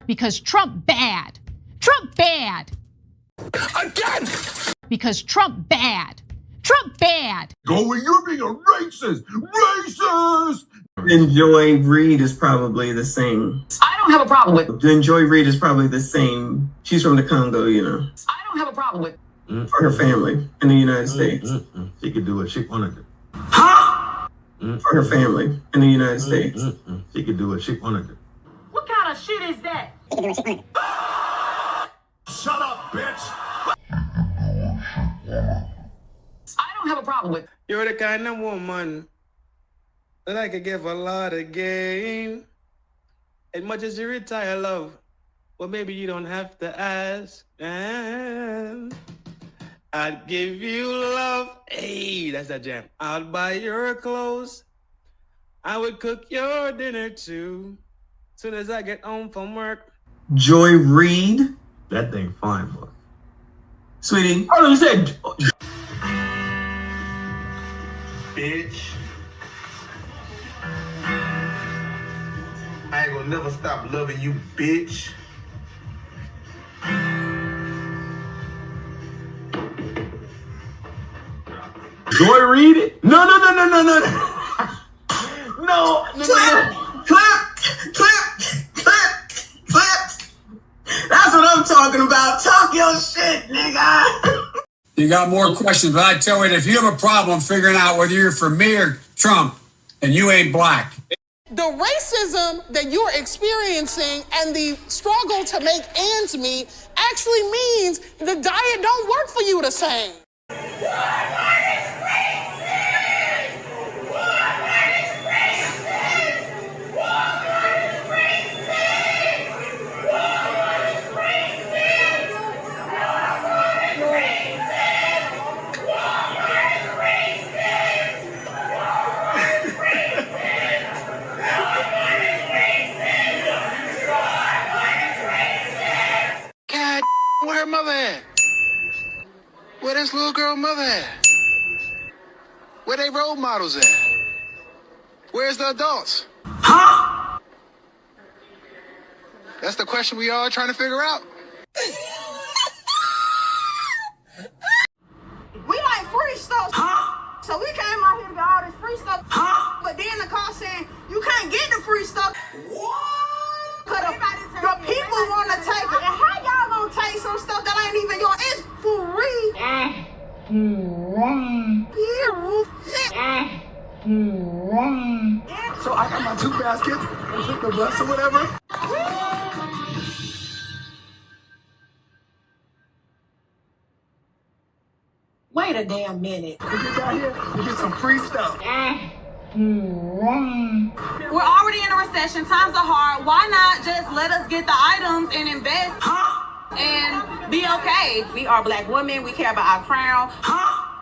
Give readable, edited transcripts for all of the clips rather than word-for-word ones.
Because Trump bad. Trump bad. Again! Because Trump bad. Trump bad. Going, you're being a racist! Racist! Then Joy Reid is probably the same. I don't have a problem with. Then Joy Reid is probably the same. She's from the Congo, you know. I don't have a problem with. For her family in the United States. She could do what she wanted to. Huh? For her family in the United States. She could do what she wanted to. What kind of shit is that? Shut up, bitch! I don't have a problem with. You're the kind of woman that I could give a lot of game. As much as you retire, love, well, maybe you don't have to ask. And I'd give you love. Hey, that's that jam. I'd buy your clothes. I would cook your dinner too. Soon as I get home from work. Joy Reid. That thing fine, boy. Sweetie. Oh, you said... Bitch. I ain't gonna never stop loving you, bitch. Joy Reid? No. No. Clip. That's what I'm talking about. Talk your shit, nigga. You got more questions, but I tell you, if you have a problem figuring out whether you're for me or Trump, and you ain't black. The racism that you're experiencing and the struggle to make ends meet actually means the diet don't work for you the same. Where her mother at? Where this little girl mother at? Where they role models at? Where's the adults? Huh? That's the question we all trying to figure out. We like free stuff. Huh? So we came out here to get all this free stuff. Huh? But then the car saying, you can't get the free stuff. What? Cause the people want to take it. And how y'all gonna take some stuff that ain't even yours? It's free. So I got my 2 baskets and took the bus or whatever. Wait a damn minute. We get down here, we get some free stuff. We're already in a recession. Times are hard. Why not just let us get the items and invest and be okay? We are black women. We care about our crown.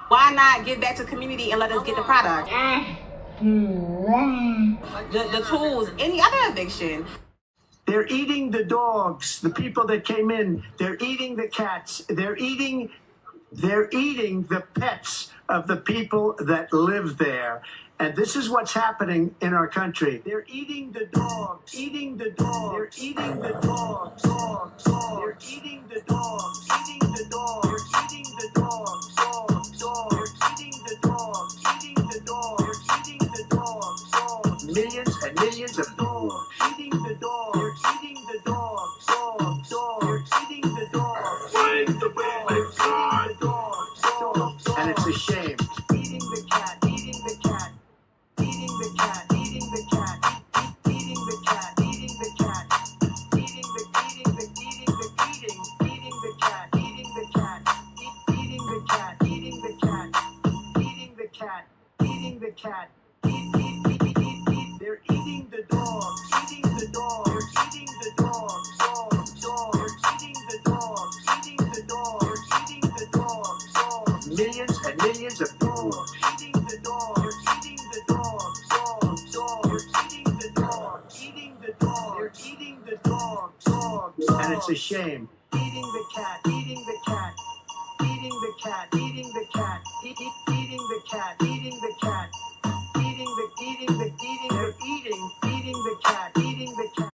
Why not give back to the community and let us get the product? The tools, any other eviction. They're eating the dogs, the people that came in. They're eating the cats. They're eating the pets of the people that live there. And this is what's happening in our country. They're eating the dogs, eating the dogs. They're eating the dogs, dogs. They're eating the dogs, eating the dogs. They're eating the dogs, dogs. They're eating the dogs, eating the dogs. They're eating the dogs, dogs. Millions and millions of dogs eating the dogs. They're eating the dogs, dogs. They're eating the dogs. Find the dogs, dogs, dogs. And it's a shame. Eating the cat, eating the cat. Eating the cat, eating the cat, eating the cat, eating the cat, eating the cat, eating the cat, eating the cat, eating the cat, eating the cat, eating the cat. They're eating the dogs, eating the dogs. They're eating the dogs, dogs. They're eating the dogs, eating the dogs. They're eating the dogs, dogs. Millions and millions of dogs eating the dogs. They're eating the dogs, dogs. They're eating the dogs, eating the dogs. They're eating the dogs, dogs. And it's a shame. Eating the cat, eating the cat, eating the cat, eating the cat, eating the cat, eating the cat, eating the cat, eating the cat.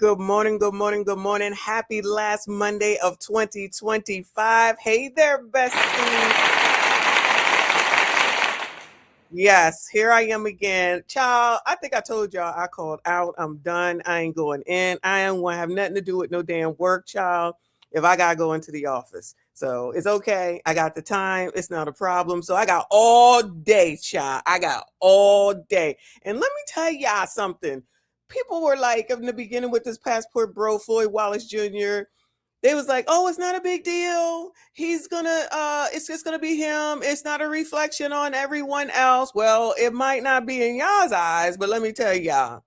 good morning, good morning, good morning. Happy last Monday of 2025. Hey there, bestie. Yes, here I am again. Child, I think I told y'all I called out. I'm done. I ain't going in. I ain't going to have nothing to do with no damn work, child, if I got to go into the office. So it's okay. I got the time. It's not a problem. So I got all day, child. I got all day. And let me tell y'all something. People were like, in the beginning with this passport bro, Floyd Wallace Jr., they was like, oh, it's not a big deal. He's gonna, it's just gonna be him. It's not a reflection on everyone else. Well, it might not be in y'all's eyes, but let me tell y'all,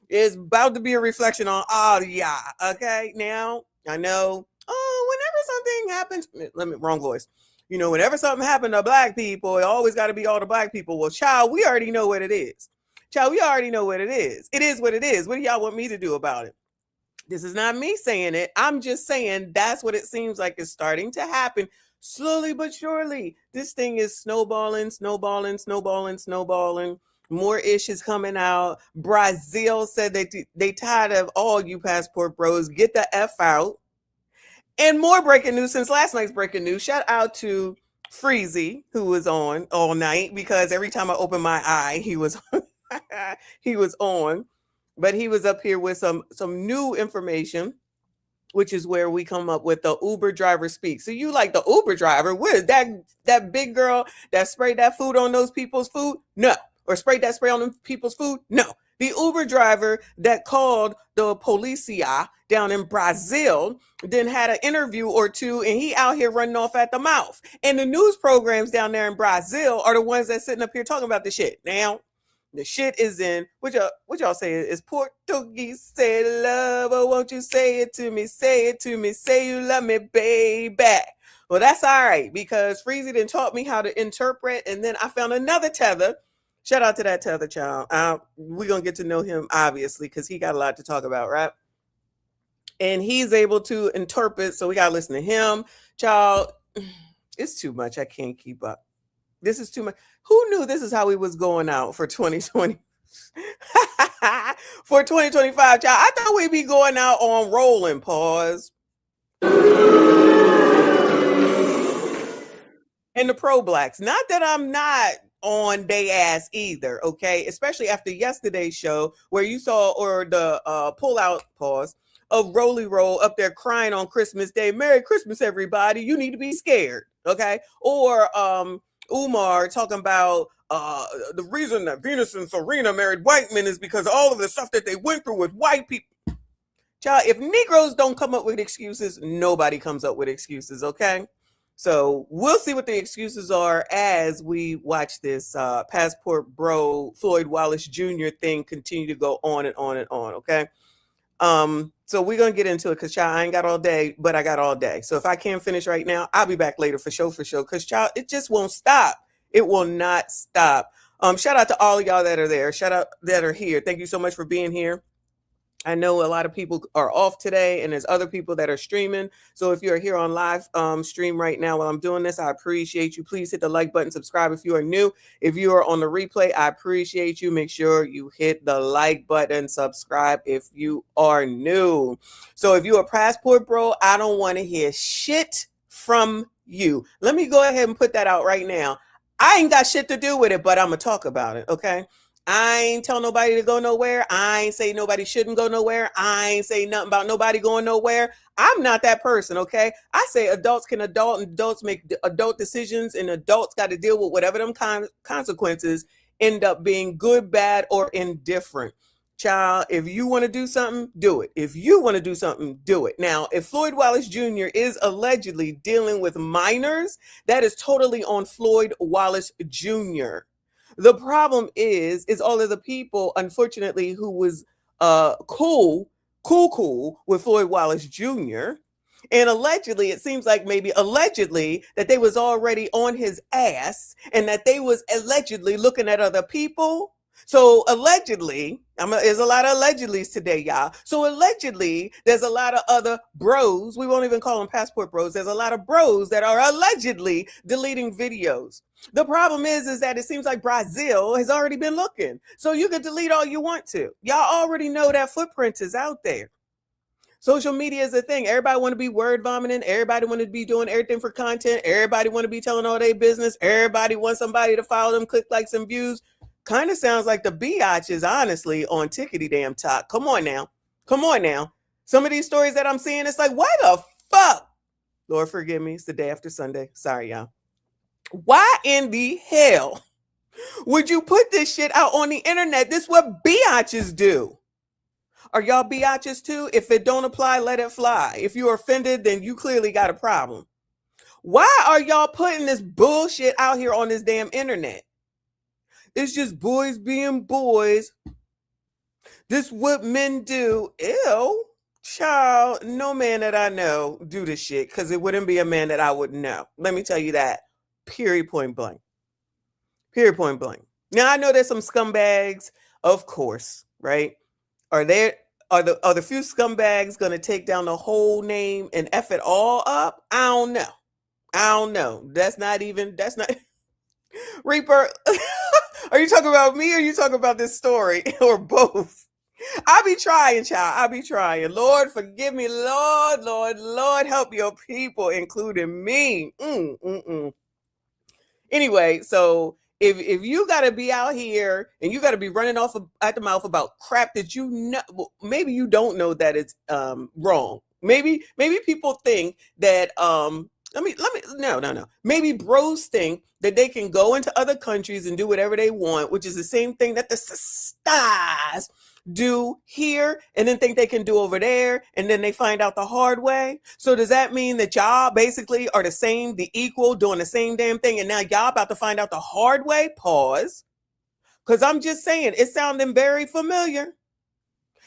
it's about to be a reflection on all of y'all. Okay, now I know. Oh, whenever something happens, wrong voice. You know, whenever something happened to black people, it always got to be all the black people. Well, child, we already know what it is. Child, we already know what it is. It is what it is. What do y'all want me to do about it? This is not me saying it. I'm just saying that's what it seems like is starting to happen slowly but surely. This thing is snowballing. More ish is coming out. Brazil said they tired of all you passport bros. Get the F out. And more breaking news since last night's breaking news. Shout out to Freezy, who was on all night, because every time I opened my eye, he was he was on. But he was up here with some new information, which is where we come up with the Uber driver speak. So you like the Uber driver? What is that big girl that sprayed that food on those people's food? No. Or sprayed that spray on them people's food? No. The Uber driver that called the policia down in Brazil then had an interview or two, and he out here running off at the mouth. And the news programs down there in Brazil are the ones that sitting up here talking about the shit. Now, the shit is in, what y'all say is Portuguese. Say love, oh, won't you say it to me, say you love me, baby. Well, that's all right, because Freezy done taught me how to interpret, and then I found another tether. Shout out to that tether, child. We're going to get to know him, obviously, because he got a lot to talk about, right? And he's able to interpret, so we got to listen to him. Child, it's too much. I can't keep up. This is too much. Who knew this is how we was going out for 2020? For 2025, child. I thought we'd be going out on rolling. Pause. And the pro-blacks. Not that I'm not on they ass either, okay? Especially after yesterday's show where you saw, or the pull-out, pause, of Rolly Roll up there crying on Christmas Day. Merry Christmas, everybody. You need to be scared, okay? Or Umar talking about the reason that Venus and Serena married white men is because of all of the stuff that they went through with white people. Child, if Negroes don't come up with excuses, nobody comes up with excuses, okay? So we'll see what the excuses are as we watch this passport bro Floyd Wallace Jr. thing continue to go on and on and on, okay? So we're going to get into it, because child, I ain't got all day, but I got all day. So if I can't finish right now, I'll be back later for sure, because child, it just won't stop. It will not stop. Shout out to all of y'all that are there. Shout out that are here. Thank you so much for being here. I know a lot of people are off today, and there's other people that are streaming. So if you're here on live stream right now while I'm doing this, I appreciate you. Please hit the like button, subscribe if you are new. If you are on the replay, I appreciate you. Make sure you hit the like button, subscribe if you are new. So if you're a passport bro, I don't want to hear shit from you. Let me go ahead and put that out right now. I ain't got shit to do with it, but I'm going to talk about it, okay? I ain't tell nobody to go nowhere. I ain't say nobody shouldn't go nowhere. I ain't say nothing about nobody going nowhere. I'm not that person, okay? I say adults can adult, and adults make adult decisions, and adults got to deal with whatever them consequences end up being, good, bad, or indifferent. Child, if you want to do something, do it. If you want to do something, do it. Now, if Floyd Wallace Jr. is allegedly dealing with minors, that is totally on Floyd Wallace Jr. The problem is all of the people, unfortunately, who was cool with Floyd Wallace Jr. And allegedly, it seems like maybe allegedly that they was already on his ass, and that they was allegedly looking at other people. So allegedly, there's a lot of allegedlys today, y'all. So allegedly, there's a lot of other bros. We won't even call them passport bros. There's a lot of bros that are allegedly deleting videos. The problem is that it seems like Brazil has already been looking. So you can delete all you want to. Y'all already know that footprint is out there. Social media is a thing. Everybody want to be word vomiting. Everybody want to be doing everything for content. Everybody want to be telling all their business. Everybody wants somebody to follow them, click likes and views. Kind of sounds like the biatches, honestly, on Tickety Damn Talk. Come on now. Come on now. Some of these stories that I'm seeing, it's like, why the fuck? Lord forgive me. It's the day after Sunday. Sorry, y'all. Why in the hell would you put this shit out on the internet? This is what biatches do. Are y'all biatches too? If it don't apply, let it fly. If you're offended, then you clearly got a problem. Why are y'all putting this bullshit out here on this damn internet? It's just boys being boys. This what men do. Ew. Child, no man that I know do this shit, because it wouldn't be a man that I would know. Let me tell you that. Period, point blank. Period, point blank. Now, I know there's some scumbags, of course, right? Are the few scumbags going to take down the whole name and F it all up? I don't know. That's not Reaper. Are you talking about me or are you talking about this story or both? I'll be trying, child. I'll be trying. Lord, forgive me. Lord, help your people, including me. Anyway, so if you got to be out here and you got to be running off at the mouth about crap that you know, maybe you don't know that it's wrong. Maybe people think that no. Maybe bros think that they can go into other countries and do whatever they want, which is the same thing that the sisters do here and then think they can do over there, and then they find out the hard way. So does that mean that y'all basically are the equal, doing the same damn thing, and now y'all about to find out the hard way? Pause. Because I'm just saying, it's sounding very familiar.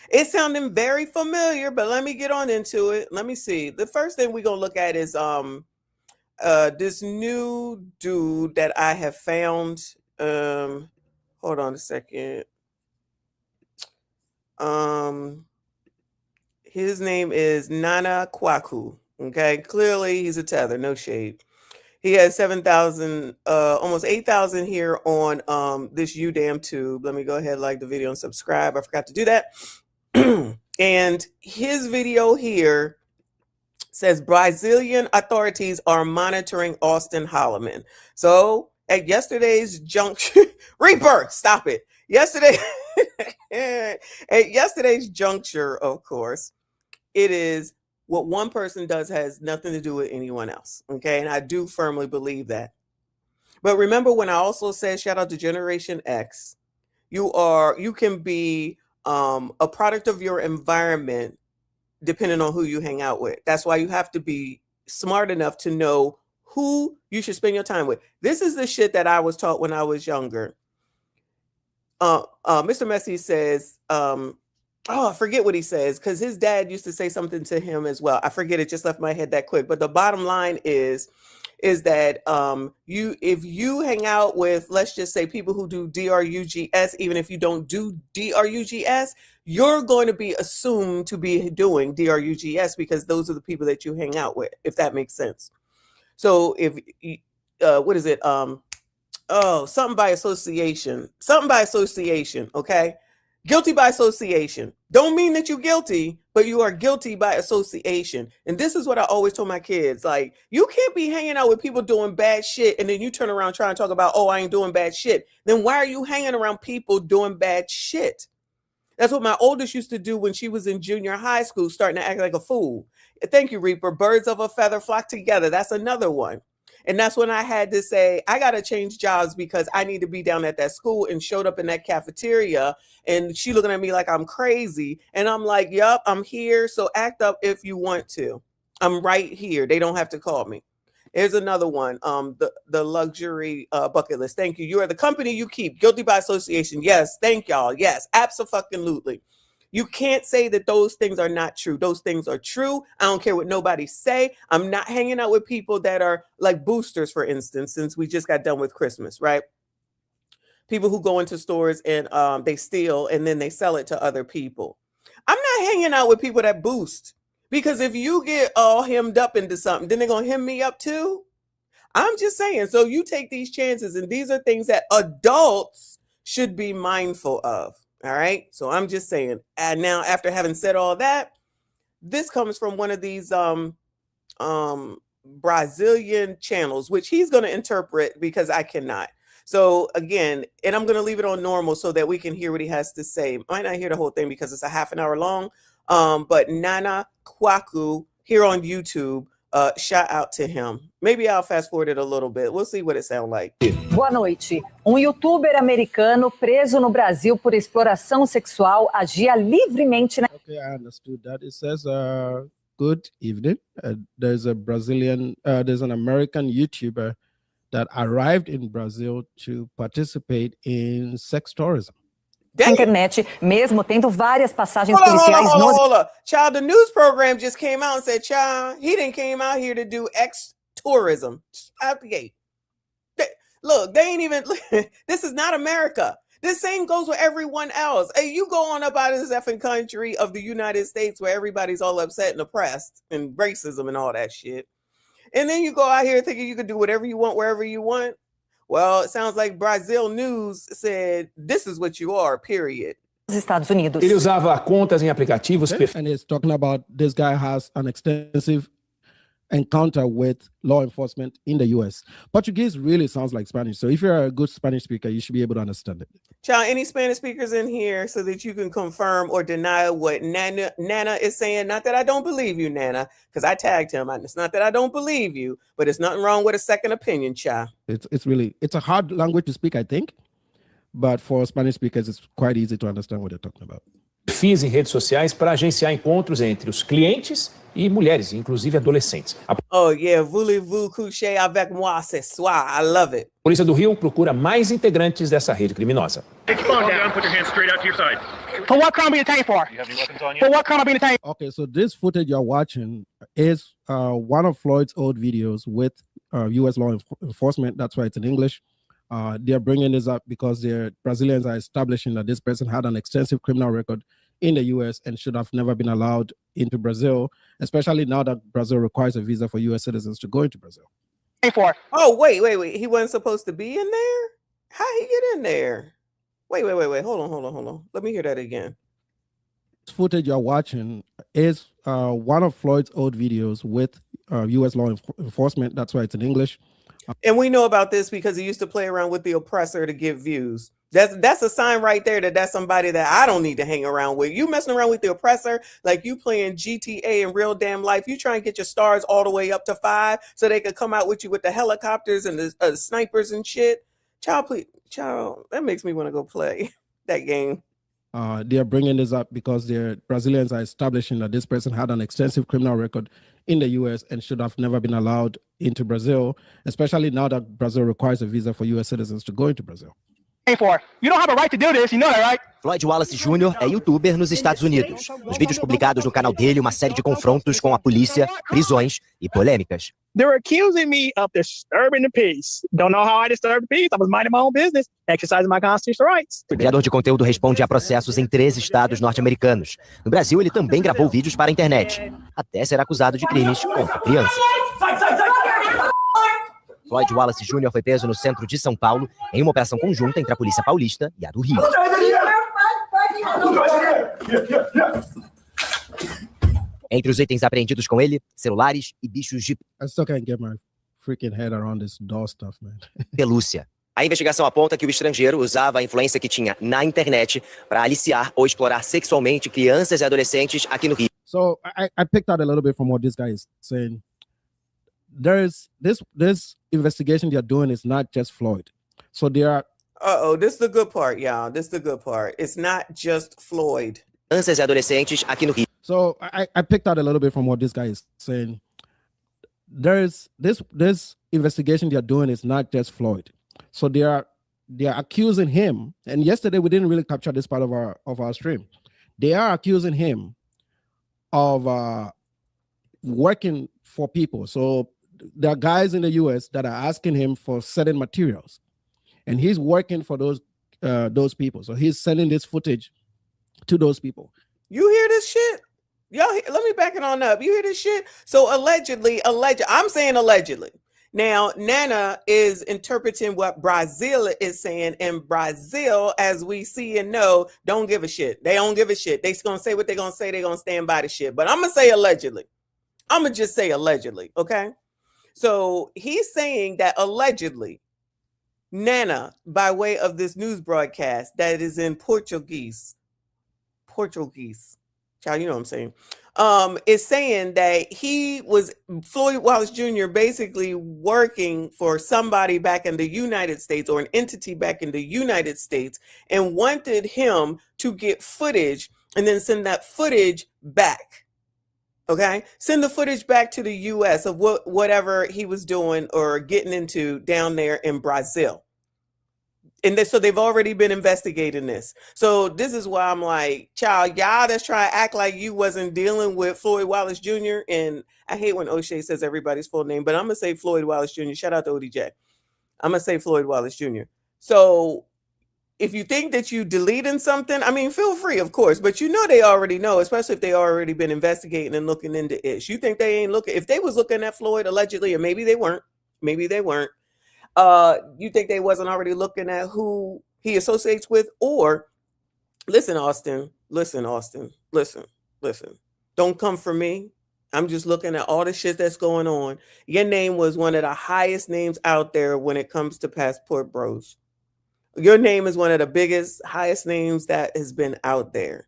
It's sounding very familiar, but let me get on into it. Let me see. The first thing we're gonna look at is this new dude that I have found. Hold on a second. His name is Nana Kwaku. Okay, clearly he's a tether, no shade. He has 7,000, almost 8,000 here on this UDamn tube. Let me go ahead, like the video and subscribe. I forgot to do that. And his video here says Brazilian authorities are monitoring Austin Holloman. So at yesterday's junction, Reaper, stop it. At yesterday's juncture, of course, it is what one person does has nothing to do with anyone else. Okay. And I do firmly believe that. But remember when I also said, shout out to Generation X, you can be a product of your environment depending on who you hang out with. That's why you have to be smart enough to know who you should spend your time with. This is the shit that I was taught when I was younger. Mr. Messi says, I forget what he says, because his dad used to say something to him as well. I forget, it just left my head that quick. But the bottom line is that if you hang out with, let's just say, people who do DRUGS, even if you don't do DRUGS, you're going to be assumed to be doing DRUGS because those are the people that you hang out with, if that makes sense. So if what is it? Something by association. Okay. Guilty by association. Don't mean that you're guilty, but you are guilty by association. And this is what I always told my kids. Like, you can't be hanging out with people doing bad shit and then you turn around trying to talk about, oh, I ain't doing bad shit. Then why are you hanging around people doing bad shit? That's what my oldest used to do when she was in junior high school, starting to act like a fool. Thank you, Reaper. Birds of a feather flock together. That's another one. And that's when I had to say, I got to change jobs because I need to be down at that school, and showed up in that cafeteria and she looking at me like I'm crazy. And I'm like, yup, I'm here. So act up if you want to. I'm right here. They don't have to call me. Here's another one. The luxury bucket list. Thank you. You are the company you keep. Guilty by association. Yes. Thank y'all. Yes. Abso-fucking-lutely. You can't say that those things are not true. Those things are true. I don't care what nobody say. I'm not hanging out with people that are like boosters, for instance, since we just got done with Christmas, right? People who go into stores and they steal and then they sell it to other people. I'm not hanging out with people that boost, because if you get all hemmed up into something, then they're going to hem me up too. I'm just saying. So you take these chances, and these are things that adults should be mindful of. All right. So I'm just saying. And now, after having said all that, this comes from one of these Brazilian channels, which he's going to interpret because I cannot. So again, and I'm going to leave it on normal so that we can hear what he has to say. Might not hear the whole thing because it's a half an hour long. But Nana Kwaku here on YouTube, shout out to him. Maybe I'll fast forward it a little bit. We'll see what it sounds like. Boa noite. Youtuber americano preso no Brasil por exploração sexual agia livremente. Okay, I understood that. It says, good evening. There's an American YouTuber that arrived in Brazil to participate in sex tourism. Na internet, mesmo tendo várias passagens Hold policiais on. Child, the news program just came out and said, child, he didn't came out here to do X tourism. Out the gate. Look, they ain't even, this is not America. This same goes with everyone else. Hey, you go on about this effing country of the United States where everybody's all upset and oppressed and racism and all that shit. And then you go out here thinking you can do whatever you want, wherever you want. Well, it sounds like Brazil News said, this is what you are, period. Estados Unidos. Ele usava contas em aplicativos. And it's talking about this guy has an extensive encounter with law enforcement in the U.S. Portuguese really sounds like Spanish. So if you're a good Spanish speaker, you should be able to understand it. Child, any Spanish speakers in here so that you can confirm or deny what Nana is saying? Not that I don't believe you, Nana, because I tagged him. It's not that I don't believe you, but it's nothing wrong with a second opinion, child. It's a hard language to speak, I think. But for Spanish speakers, it's quite easy to understand what they're talking about. Perfis em redes sociais para agenciar encontros entre os clientes e mulheres, inclusive adolescentes. Oh yeah, voulez-vous coucher avec moi ce soir? I love it. A Polícia do Rio procura mais integrantes dessa rede criminosa. Take your phone down, put your hands straight out to your side. For what crime are you detained for? Do you have any weapons on you? For what crime are you detained? Okay, so this footage you're watching is one of Floyd's old videos with U.S. law enforcement. That's why it's in English. They're bringing this up because Brazilians are establishing that this person had an extensive criminal record in the U.S. and should have never been allowed into Brazil, especially now that Brazil requires a visa for U.S. citizens to go into Brazil. Oh, wait. He wasn't supposed to be in there? How he get in there? Wait. Hold on. Let me hear that again. This footage you're watching is one of Floyd's old videos with U.S. law enforcement. That's why it's in English. And we know about this because he used to play around with the oppressor to get views. That's a sign right there that that's somebody that I don't need to hang around with. You messing around with the oppressor like you playing GTA in real damn life. You try and get your stars all the way up to 5 so they could come out with you with the helicopters and the snipers and shit. Child, that makes me want to go play that game. They're bringing this up because Brazilians are establishing that this person had an extensive criminal record in the U.S. and should have never been allowed into Brazil, especially now that Brazil requires a visa for U.S. citizens to go into Brazil. You don't have a right to do this, you know that, right? Floyd Wallace Jr. é youtuber nos Estados Unidos. Nos vídeos publicados no canal dele, uma série de confrontos com a polícia, prisões e polêmicas. They're accusing me of disturbing the peace. Don't know how I disturbed the peace. I was minding my own business, exercising my constitutional rights. O criador de conteúdo responde a processos em 13 estados norte-americanos. No Brasil, ele também gravou vídeos para a internet, até ser acusado de crimes contra crianças. Floyd Wallace Jr. foi preso no centro de São Paulo em uma operação conjunta entre a Polícia Paulista e a do Rio. Entre os itens apreendidos com ele, celulares e bichos de I still can't get my freaking head around this doll stuff, man. pelúcia. A investigação aponta que o estrangeiro usava a influência que tinha na internet para aliciar ou explorar sexualmente crianças e adolescentes aqui no Rio. So I picked out a little bit from what this guy is saying. There's this investigation they're doing is not just Floyd. So there are this is the good part, y'all. This is the good part. It's not just Floyd. Crianças e adolescentes aqui no Rio. So I picked out a little bit from what this guy is saying. There's this investigation they're doing is not just Floyd. So they're accusing him. And yesterday we didn't really capture this part of our stream. They are accusing him of working for people. So there are guys in the U.S. that are asking him for certain materials, and he's working for those people. So he's sending this footage to those people. You hear this shit? Y'all, let me back it on up. You hear this shit? So allegedly, I'm saying allegedly, Now, Nana is interpreting what Brazil is saying, and Brazil, as we see and know, don't give a shit. They don't give a shit. They're going to say what they're going to say. They're going to stand by the shit. But I'm going to say allegedly. I'm going to just say allegedly, okay? So he's saying that allegedly, Nana, by way of this news broadcast that is in Portuguese, child, you know what I'm saying, is saying that Floyd Wallace Jr. basically working for somebody back in the United States or an entity back in the United States and wanted him to get footage and then send that footage back. Okay, send the footage back to the U.S. of whatever he was doing or getting into down there in Brazil. And so they've already been investigating this. So this is why I'm like, child, y'all that's trying to act like you wasn't dealing with Floyd Wallace Jr. And I hate when O'Shea says everybody's full name, but I'm going to say Floyd Wallace Jr. Shout out to ODJ. I'm going to say Floyd Wallace Jr. So if you think that you deleting something, I mean, feel free, of course, but you know they already know, especially if they already been investigating and looking into it. You think they ain't looking? If they was looking at Floyd allegedly, or maybe they weren't, you think they wasn't already looking at who he associates with? Or listen, Austin, listen. Don't come for me. I'm just looking at all the shit that's going on. Your name was one of the highest names out there when it comes to passport bros. Your name is one of the biggest, highest names that has been out there.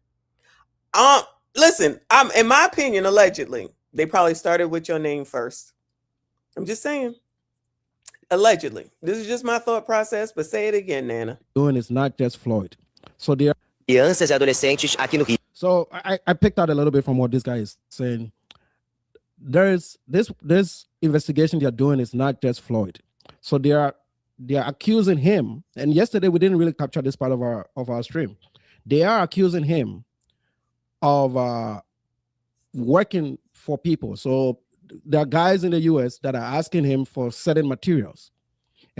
Listen, in my opinion, allegedly, they probably started with your name first. I'm just saying. Allegedly. This is just my thought process, but say it again, Nana. Doing is not just Floyd. So they are crianças e adolescentes aqui no Rio. So I picked out a little bit from what this guy is saying. There's this investigation they're doing is not just Floyd. So they are accusing him, and yesterday we didn't really capture this part of our stream. They are accusing him of working for people. So there are guys in the US that are asking him for certain materials.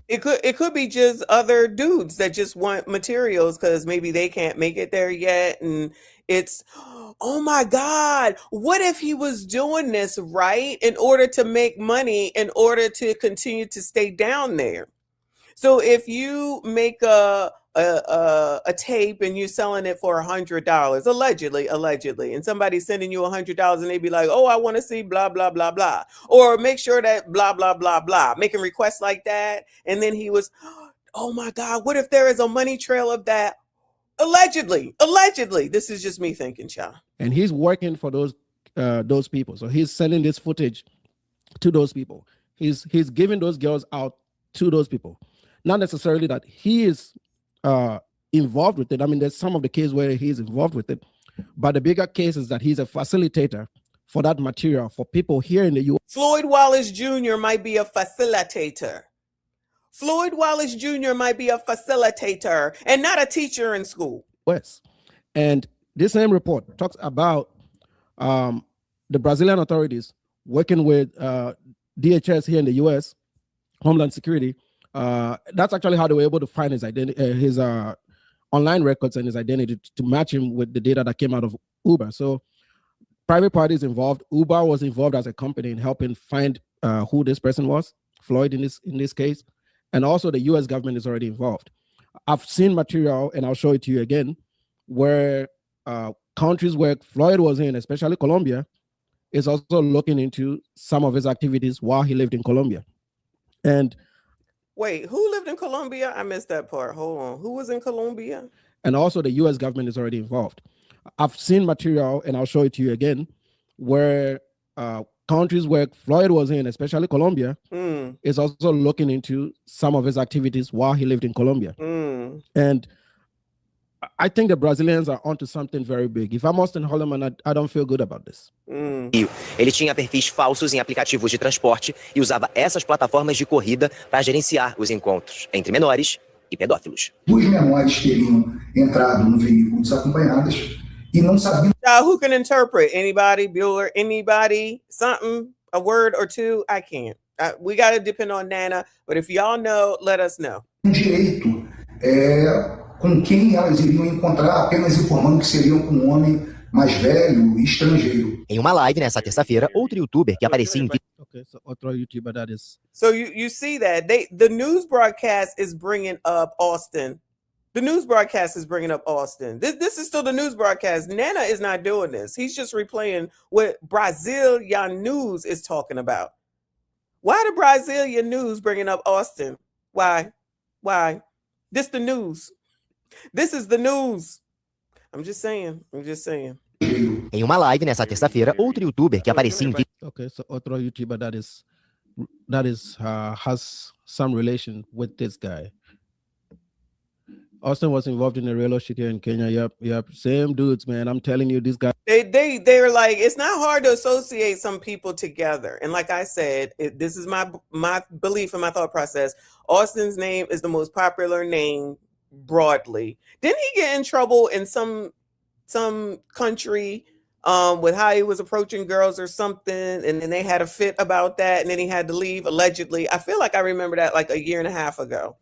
It could be just other dudes that just want materials because maybe they can't make it there yet. And it's, oh my God, what if he was doing this, right, in order to make money, in order to continue to stay down there? So if you make a tape and you're selling it for $100, allegedly, and somebody's sending you $100 and they be like, oh, I want to see blah, blah, blah, blah, or make sure that blah, blah, blah, blah, making requests like that. And then he was, oh my God, what if there is a money trail of that? Allegedly, this is just me thinking, child. And he's working for those people. So he's sending this footage to those people. He's giving those girls out to those people. Not necessarily that he is involved with it. I mean, there's some of the cases where he's involved with it, but the bigger case is that he's a facilitator for that material for people here in the U.S. Floyd Wallace Jr. might be a facilitator. Floyd Wallace Jr. might be a facilitator and not a teacher in school. Yes. And this same report talks about the Brazilian authorities working with DHS here in the U.S., Homeland Security. That's actually how they were able to find his identity, his online records and his identity to match him with the data that came out of Uber. So private parties involved. Uber was involved as a company in helping find who this person was, Floyd in this case. And also the US government is already involved. I've seen material, and I'll show it to you again, where countries where Floyd was in, especially Colombia, is also looking into some of his activities while he lived in Colombia. And wait, who lived in Colombia? I missed that part. Hold on. Who was in Colombia? And also the US government is already involved. I've seen material, and I'll show it to you again, where countries where Floyd was in, especially Colombia, is also looking into some of his activities while he lived in Colombia. And I think the Brazilians are onto something very big. If I'm Austin Holloman, I don't feel good about this. Ele tinha perfis falsos em aplicativos de transporte e usava essas plataformas de corrida para gerenciar os encontros entre menores e pedófilos. Duas menores teriam entrado no veículo desacompanhadas e não sabiam. Who can interpret? Anybody, Bueller? Anybody? Something? A word or two? I can't. We got to depend on Nana, but if y'all know, let us know. Direito com quem elas iriam encontrar, apenas informando que seriam com um homem mais velho e estrangeiro. Em uma live nessa terça-feira, outro youtuber que aparecia em vídeo. Okay, so otro YouTuber that is. So you see that the news broadcast is bringing up Austin. The news broadcast is bringing up Austin. This is still the news broadcast. Nana is not doing this. He's just replaying what Brazilian news is talking about. Why the Brazilian news bringing up Austin? Why? This the news. This is the news. I'm just saying. Em uma live nessa terça-feira, outro youtuber que aparecia em vídeo. Okay, so otro YouTuber that is has some relation with this guy. Austin was involved in a real shit here in Kenya. Yep. Same dudes, man. I'm telling you, this guy. They're like, it's not hard to associate some people together. And like I said, this is my belief and my thought process. Austin's name is the most popular name broadly. Didn't he get in trouble in some country with how he was approaching girls or something, and then they had a fit about that, and then he had to leave allegedly? I feel like I remember that like a year and a half ago.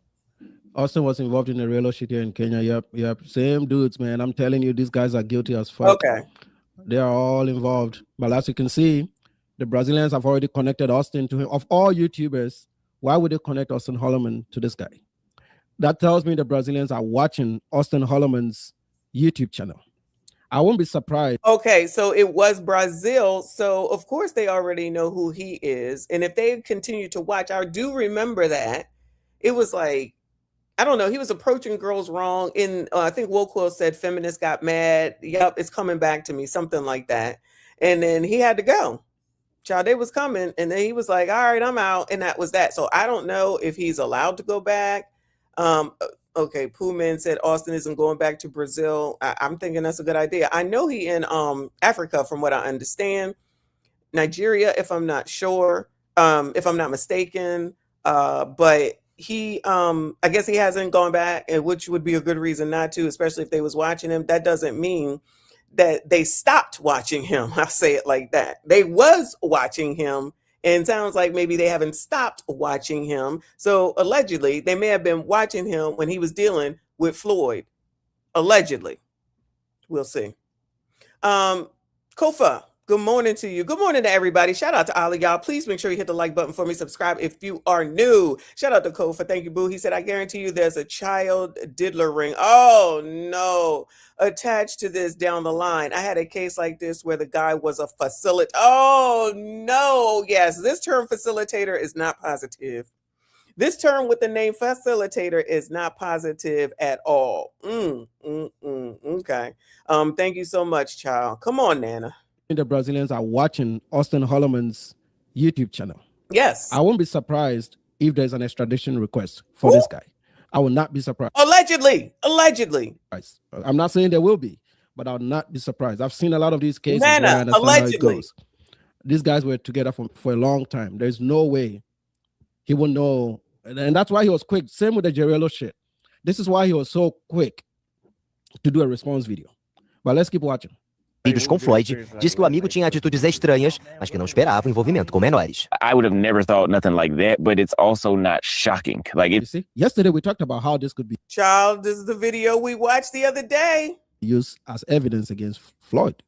Austin was involved in a real shit here in Kenya. Yep. Same dudes, man. I'm telling you, these guys are guilty as fuck. Okay. They are all involved. But as you can see, the Brazilians have already connected Austin to him. Of all YouTubers, why would they connect Austin Holloman to this guy? That tells me the Brazilians are watching Austin Holloman's YouTube channel. I won't be surprised. Okay, so it was Brazil. So of course they already know who he is. And if they continue to watch, I do remember that. It was like, I don't know. He was approaching girls wrong. I think Woquil said feminists got mad. Yep, it's coming back to me, something like that. And then he had to go. Child, they was coming, and then he was like, "All right, I'm out," and that was that. So I don't know if he's allowed to go back. Okay, Poohman said Austin isn't going back to Brazil. I'm thinking that's a good idea. I know he in Africa, from what I understand. Nigeria, if I'm not sure, if I'm not mistaken, but. He I guess he hasn't gone back, and which would be a good reason not to, especially if they was watching him. That doesn't mean that they stopped watching him. I'll say it like that. They was watching him, and sounds like maybe they haven't stopped watching him. So allegedly they may have been watching him when he was dealing with Floyd. Allegedly. We'll see. Kofa, good morning to you. Good morning to everybody. Shout out to all of y'all. Please make sure you hit the like button for me. Subscribe if you are new. Shout out to Kofa. Thank you, boo. He said, I guarantee you there's a child diddler ring. Oh, no. Attached to this down the line. I had a case like this where the guy was a facilitator. Oh, no. Yes, this term facilitator is not positive. This term with the name facilitator is not positive at all. Okay. Thank you so much, child. Come on, Nana. The Brazilians are watching Austin Holloman's YouTube channel. Yes. I won't be surprised if there's an extradition request for this guy. I will not be surprised. Allegedly. I'm not saying there will be, but I'll not be surprised. I've seen a lot of these cases. Nana, where I understand allegedly. how it goes. These guys were together for a long time. There's no way he would know. And that's why he was quick. Same with the Gerello shit. This is why he was so quick to do a response video. But let's keep watching. Vídeos com Floyd, diz que o amigo tinha atitudes estranhas, mas que não esperava o envolvimento com menores. I would have never thought nothing like that, but it's also not shocking. Like You see, yesterday we talked about how this could be Child, this is the video we watched the other day. used as evidence against Floyd.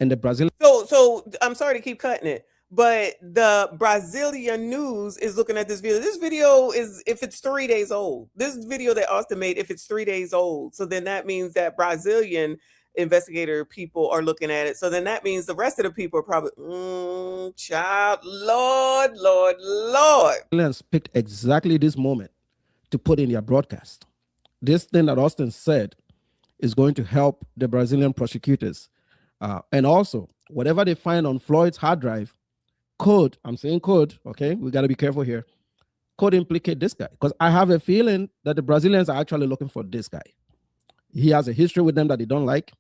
And the Brazilian. So I'm sorry to keep cutting it, but the Brazilian news is looking at this video. This video is, if it's 3 days old, this video that Austin made, if it's 3 days old, so then that means that Brazilian investigator people are looking at it. So then that means the rest of the people are probably, child, Lord. Brazilians picked exactly this moment to put in their broadcast. This thing that Austin said is going to help the Brazilian prosecutors. And also, whatever they find on Floyd's hard drive could, I'm saying could, okay, we got to be careful here, could implicate this guy. Because I have a feeling that the Brazilians are actually looking for this guy. He has a history with them that they don't like.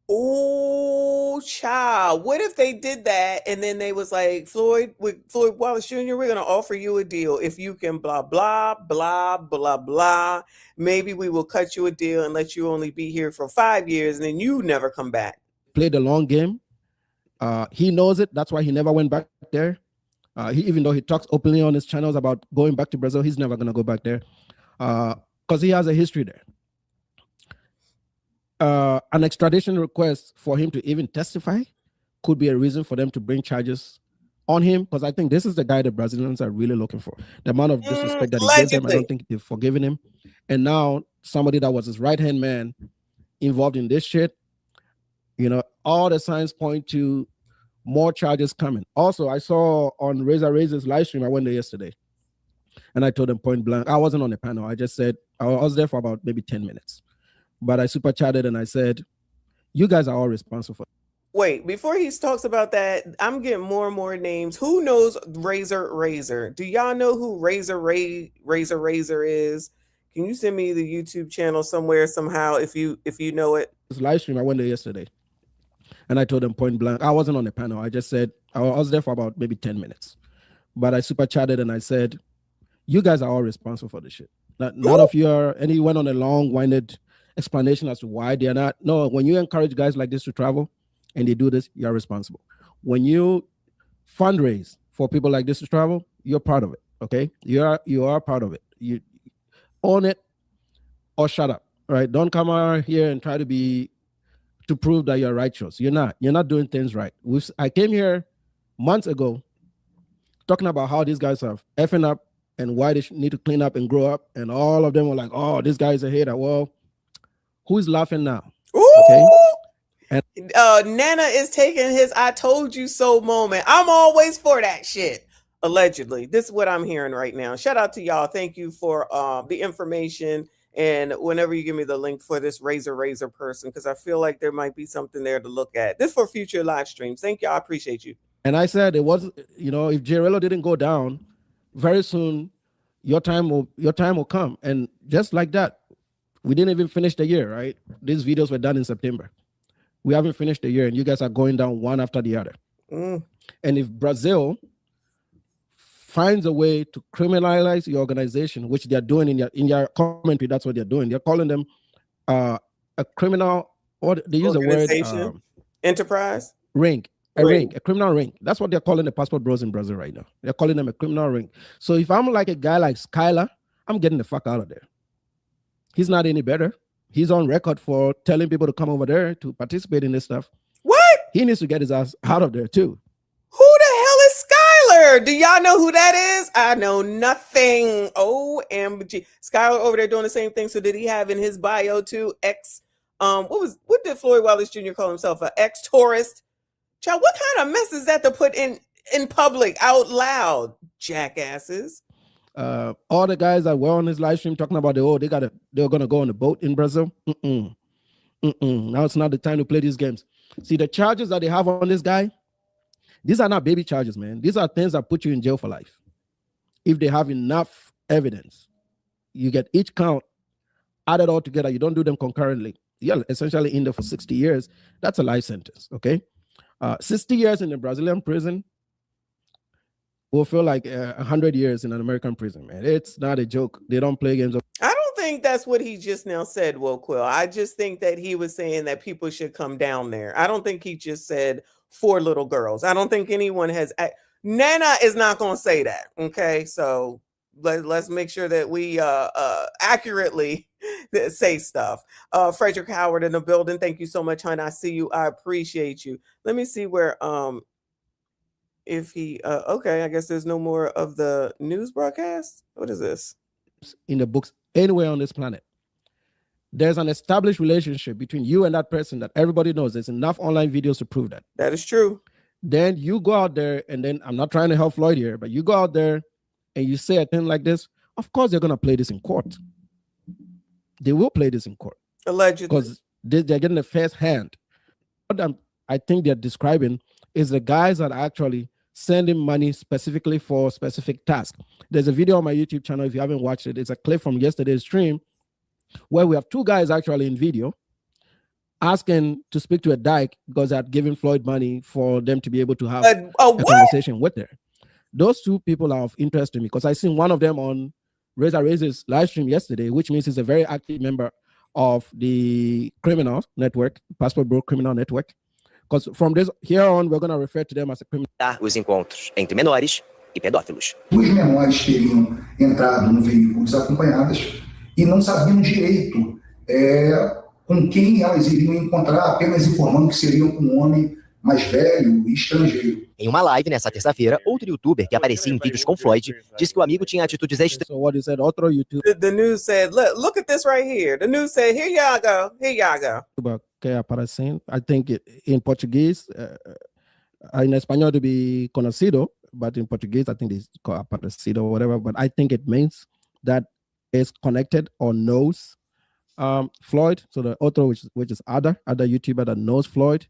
Oh, child. What if they did that and then they was like, Floyd Wallace Jr., we're going to offer you a deal. If you can blah, blah, blah, blah, blah, maybe we will cut you a deal and let you only be here for 5 years and then you never come back. Play the long game. He knows it. That's why he never went back there. Even though he talks openly on his channels about going back to Brazil, he's never going to go back there because he has a history there. An extradition request for him to even testify could be a reason for them to bring charges on him, because I think this is the guy the Brazilians are really looking for. The amount of disrespect that he gives them, I don't think they've forgiven him. And now somebody that was his right-hand man involved in this shit, you know, all the signs point to more charges coming. Also, I saw on Razor's live stream, I went there yesterday, and I told them point blank, I wasn't on the panel. I just said, I was there for about maybe 10 minutes. But I super chatted and I said, you guys are all responsible for. Wait, before he talks about that, I'm getting more and more names. Who knows Razor? Do y'all know who Razor is? Can you send me the YouTube channel somewhere somehow if you know it? This live stream, I went there yesterday, and I told them point blank, I wasn't on the panel. I just said, I was there for about maybe 10 minutes. But I super chatted and I said, you guys are all responsible for this shit. None of you are, and he went on a long-winded explanation as to why they are not. No, when you encourage guys like this to travel, and they do this, you're responsible. When you fundraise for people like this to travel, you're part of it, okay? You are part of it. You own it or shut up, right? Don't come out here and try to prove that you're righteous. You're not. You're not doing things right. I came here months ago talking about how these guys are effing up and why they need to clean up and grow up, and all of them were like, oh, this guy's a hater. Well, who's laughing now? Okay. And Nana is taking his "I told you so" moment. I'm always for that shit. Allegedly, this is what I'm hearing right now. Shout out to y'all. Thank you for the information, and whenever you give me the link for this Razor person, because I feel like there might be something there to look at. This for future live streams. Thank y'all. I appreciate you. And I said it was, you know, if Jarello didn't go down very soon, your time will come. And just like that, we didn't even finish the year, right? These videos were done in September. We haven't finished the year, and you guys are going down one after the other. And if Brazil finds a way to criminalize your organization, which they're doing in your commentary, that's what they're doing. They're calling them a criminal, or they use the word enterprise ring, a criminal ring. That's what they're calling the passport bros in Brazil right now. They're calling them a criminal ring. So if I'm like a guy like Skylar, I'm getting the fuck out of there. He's not any better. He's on record for telling people to come over there to participate in this stuff. What? He needs to get his ass out of there too. Who the hell is Skylar? Do y'all know who that is? I know nothing. OMG. Skylar over there doing the same thing. So did he have in his bio too? What did Floyd Wallace Jr. call himself? An ex-tourist? Child, what kind of mess is that to put in public out loud? Jackasses. All the guys that were on his live stream talking about they're gonna go on a boat in Brazil. Now it's not the time to play these games. See, the charges that they have on this guy, these are not baby charges, man. These are things that put you in jail for life. If they have enough evidence, you get each count added all together. You don't do them concurrently. You're essentially in there for 60 years. That's a life sentence, okay? 60 years in a Brazilian prison will feel like 100 years in an American prison, man. It's not a joke. They don't play games. I don't think that's what he just now said, Will Quill. I just think that he was saying that people should come down there. I don't think he just said 4 little girls. I don't think anyone has. Nana is not going to say that, okay? So let's make sure that we accurately say stuff. Frederick Howard in the building. Thank you so much, hon. I see you. I appreciate you. Let me see where if he okay, I guess there's no more of the news broadcast. What is this? In the books anywhere on this planet, there's an established relationship between you and that person that everybody knows. There's enough online videos to prove that. That is true. Then you go out there, and then I'm not trying to help Floyd here, but you go out there and you say a thing like this. Of course, they're gonna play this in court. They will play this in court, allegedly, because they're getting a first hand. What I think they're describing is the guys that are actually sending money specifically for specific tasks. There's a video on my YouTube channel. If you haven't watched it, it's a clip from yesterday's stream where we have 2 guys actually in video asking to speak to a dyke because they're giving Floyd money for them to be able to have a conversation with her. Those 2 people are of interest to me because I seen one of them on Razor's live stream yesterday, which means he's a very active member of the criminal network, Passport Bro Criminal Network. Because from this here on, we're going to refer to them as a criminal. Os encontros entre menores e pedófilos. 2 menores teriam entrado no veículo desacompanhadas e não sabiam direito com quem elas iriam encontrar, apenas informando que seriam com um homem mais velho e estrangeiro. Em uma live nessa terça-feira, outro youtuber que aparecia em vídeos com Floyd disse que o amigo tinha atitudes estranhas. So what is that? Otro YouTuber The news said, look at this right here. The news said, here y'all go. Here y'all go. que aparecen, I think in Portuguese, in español to be conocido, but in Portuguese, I think it's called aparecido or whatever, but I think it means that is connected or knows Floyd. So the otro, which is other YouTuber that knows Floyd,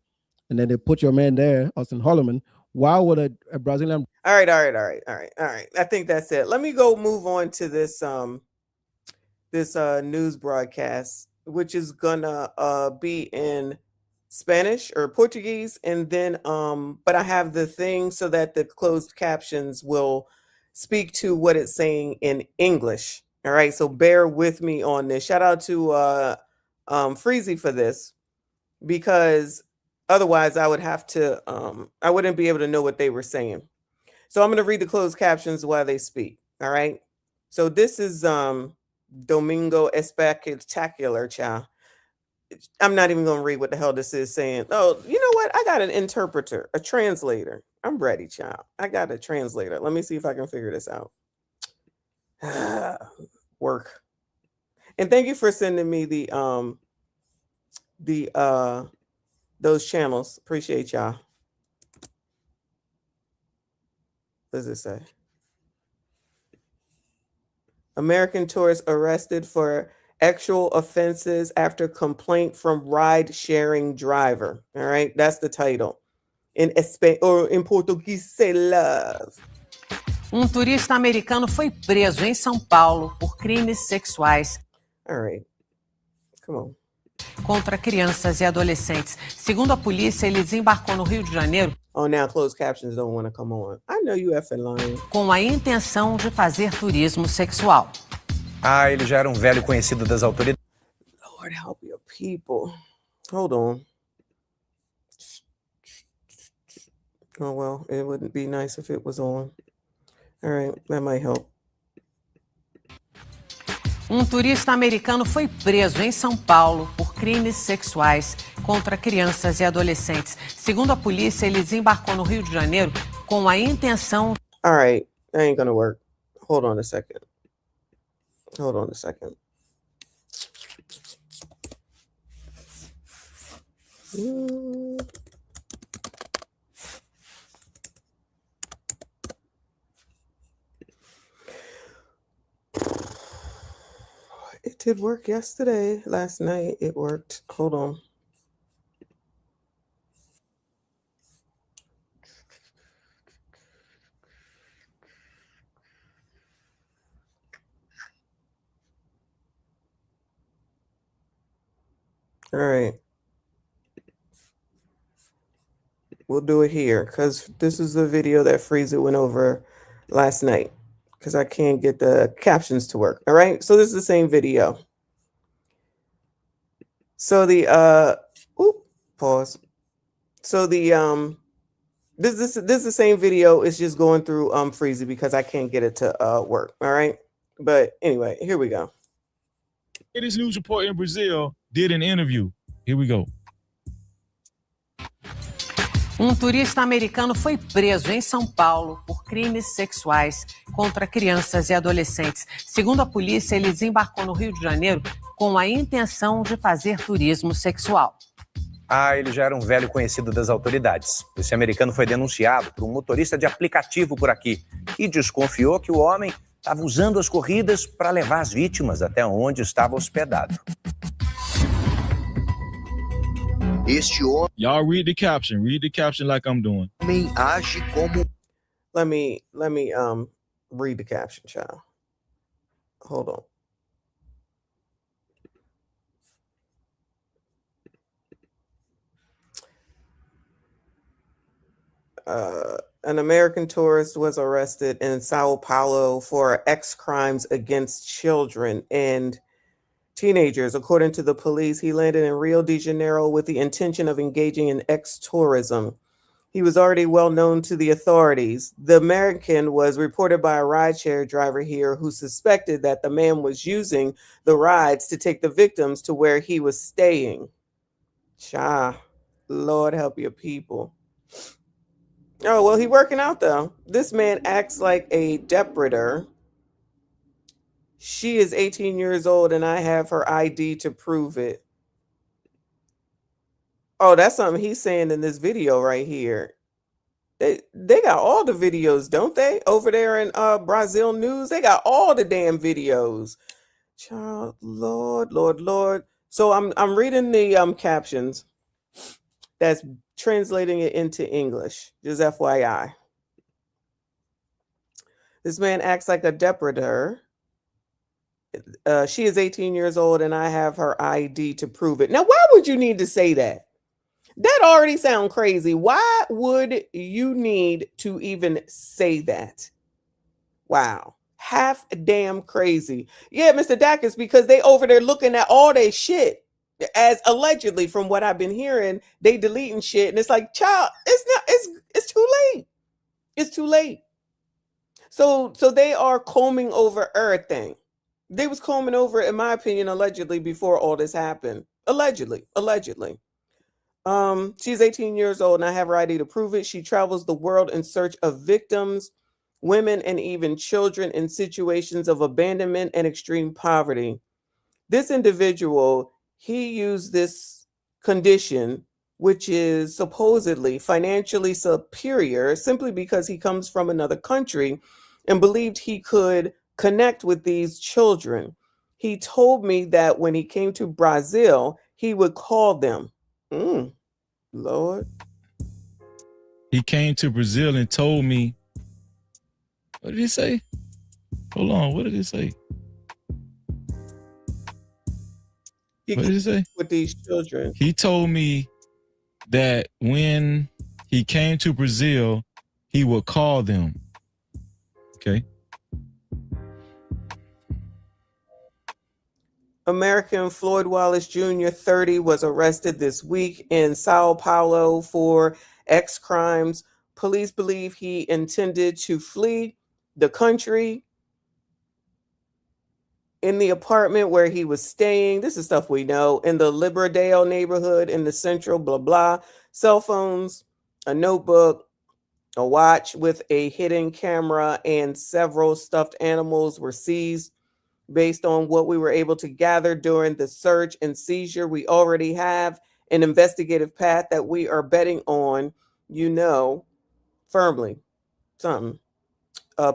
and then they put your man there, Austin Holloman. Why would a Brazilian? All right. I think that's it. Let me go move on to this news broadcast, which is gonna be in Spanish or Portuguese, and then but I have the thing so that the closed captions will speak to what it's saying in English. All right, so bear with me on this. Shout out to Freezy for this, because otherwise I would have to I wouldn't be able to know what they were saying. So I'm going to read the closed captions while they speak. All right, so this is Domingo Espectacular, child. I'm not even going to read what the hell this is saying. Oh, you know what? I got an interpreter, a translator. I'm ready, child. I got a translator. Let me see if I can figure this out. Work. And thank you for sending me those channels. Appreciate y'all. What does it say? American tourist arrested for actual offenses after complaint from ride-sharing driver. All right, that's the title. In Portuguese, say love. Turista americano foi preso em São Paulo por crimes sexuais. All right, come on. Contra crianças e adolescentes. Segundo a polícia, ele desembarcou no Rio de Janeiro. Oh, now closed captions don't want to come on. I know you effing lying. Com a intenção de fazer turismo sexual. Ele já era velho conhecido das autoridades. Lord help your people. Hold on. Oh, well, it wouldn't be nice if it was on. All right, that might help. Turista americano foi preso em São Paulo por crimes sexuais contra crianças e adolescentes. Segundo a polícia, ele desembarcou no Rio de Janeiro com a intenção... All right, that ain't gonna work. Hold on a second. It did work yesterday. Last night it worked. Hold on. All right. We'll do it here because this is the video that Freezer went over last night because I can't get the captions to work. All right. So this is the same video. So the pause. So the this is the same video. It's just going through Freezy because I can't get it to work. All right. But anyway, here we go. This news report in Brazil did an interview. Here we go. Turista americano foi preso em São Paulo por crimes sexuais contra crianças e adolescentes. Segundo a polícia, ele desembarcou no Rio de Janeiro com a intenção de fazer turismo sexual. Ele já era velho conhecido das autoridades. Esse americano foi denunciado por um motorista de aplicativo por aqui e desconfiou que o homem estava usando as corridas para levar as vítimas até onde estava hospedado. Este homem. Y'all read the caption. Read the caption like I'm doing. Age como. Let me read the caption, child. Hold on. An American tourist was arrested in Sao Paulo for crimes against children and teenagers. According to the police, he landed in Rio de Janeiro with the intention of engaging in tourism. He was already well known to the authorities. The American was reported by a rideshare driver here who suspected that the man was using the rides to take the victims to where he was staying. Lord help your people. Oh, well, he working out though. This man acts like a depredator. She is 18 years old and I have her ID to prove it. Oh, that's something he's saying in this video right here. They got all the videos, don't they? Over there in Brazil News, they got all the damn videos. Child, Lord, Lord, Lord. So I'm reading the captions. That's translating it into English. Just FYI. This man acts like a depredator. She is 18 years old and I have her ID to prove it. Now, why would you need to say that? That already sounds crazy. Why would you need to even say that? Wow. Half damn crazy. Yeah, Mr. Dacus, because they over there looking at all their shit as allegedly, from what I've been hearing, they deleting shit. And it's like, child, it's too late. It's too late. So they are combing over everything. They was combing over, in my opinion, allegedly before all this happened. Allegedly. She's 18 years old and I have her ID to prove it. She travels the world in search of victims, women, and even children in situations of abandonment and extreme poverty. This individual, he used this condition, which is supposedly financially superior, simply because he comes from another country and believed he could connect with these children. He told me that when he came to Brazil, he would call them. Lord. He came to Brazil and told me, what did he say? Hold on, what did he say? What did he say? With these children. He told me that when he came to Brazil, he would call them. Okay. American Floyd Wallace Jr., 30, was arrested this week in Sao Paulo for X crimes. Police believe he intended to flee the country. In the apartment where he was staying, this is stuff we know, in the Liberdale neighborhood in the central, blah, blah, cell phones, a notebook, a watch with a hidden camera, and several stuffed animals were seized. Based on what we were able to gather during the search and seizure, we already have an investigative path that we are betting on, firmly.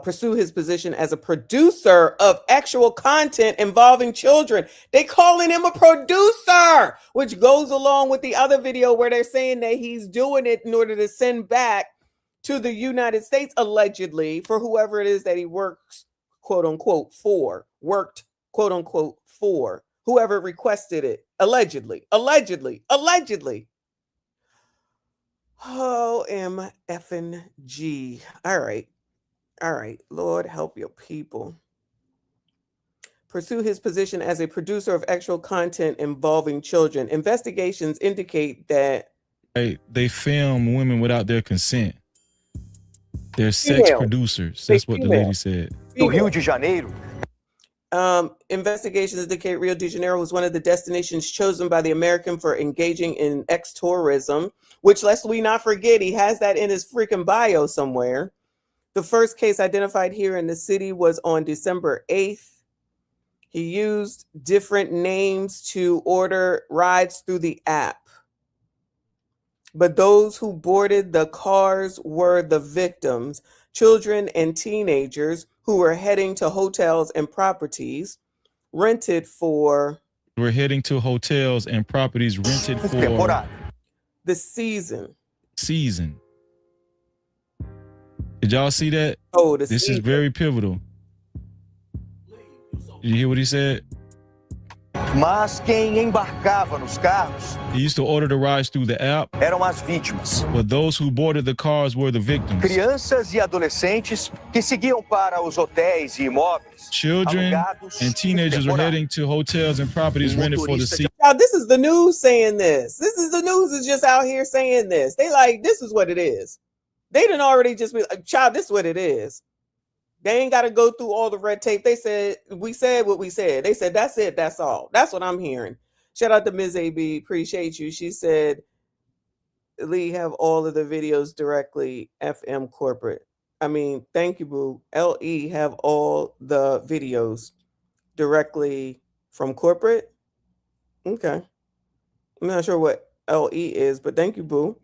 Pursue his position as a producer of actual content involving children. They calling him a producer, which goes along with the other video where they're saying that he's doing it in order to send back to the United States, allegedly, for whoever it is that he works, quote unquote, worked, quote unquote, for whoever requested it, allegedly. OMFNG. All right, Lord, help your people. Pursue his position as a producer of actual content involving children. Investigations indicate that they film women without their consent. They're sex producers. That's what the lady said. Rio de Janeiro. Investigations indicate Rio de Janeiro was one of the destinations chosen by the American for engaging in ex-tourism, which, lest we not forget, he has that in his freaking bio somewhere. The first case identified here in the city was on December 8th. He used different names to order rides through the app. But those who boarded the cars were the victims, children and teenagers who were heading to hotels and properties rented for... We're heading to hotels and properties rented for... the season. Did y'all see that? Oh, this is very pivotal. Did you hear what he said? Mas quem embarcava nos carros He used to order the rides through the app. eram as vítimas. But those who boarded the cars were the victims. Crianças e adolescentes que seguiam para os hotéis e imóveis. Children and teenagers were heading to hotels and properties rented for the season. Now, this is the news saying this. The news is just out here saying this. They like, this is what it is. They didn't already just be like, child, this is what it is. They ain't got to go through all the red tape. They said, we said what we said. They said, that's it. That's all. That's what I'm hearing. Shout out to Ms. AB. Appreciate you. She said, Lee have all of the videos directly FM corporate. I mean, thank you, boo. LE have all the videos directly from corporate. Okay. I'm not sure what LE is, but thank you, boo.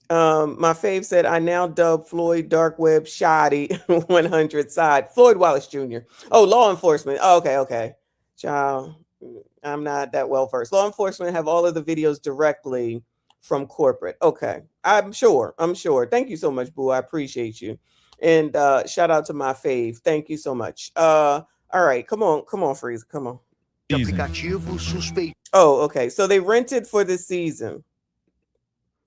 My fave said, I now dub Floyd dark web shoddy 100 side. Floyd Wallace Jr. Oh, law enforcement. Oh, okay. Child, I'm not that well versed. Law enforcement have all of the videos directly from corporate. Okay. I'm sure. Thank you so much, boo. I appreciate you. And shout out to my fave. Thank you so much. All right. Come on, Freeze. Come on. Oh, okay. So they rented for this season.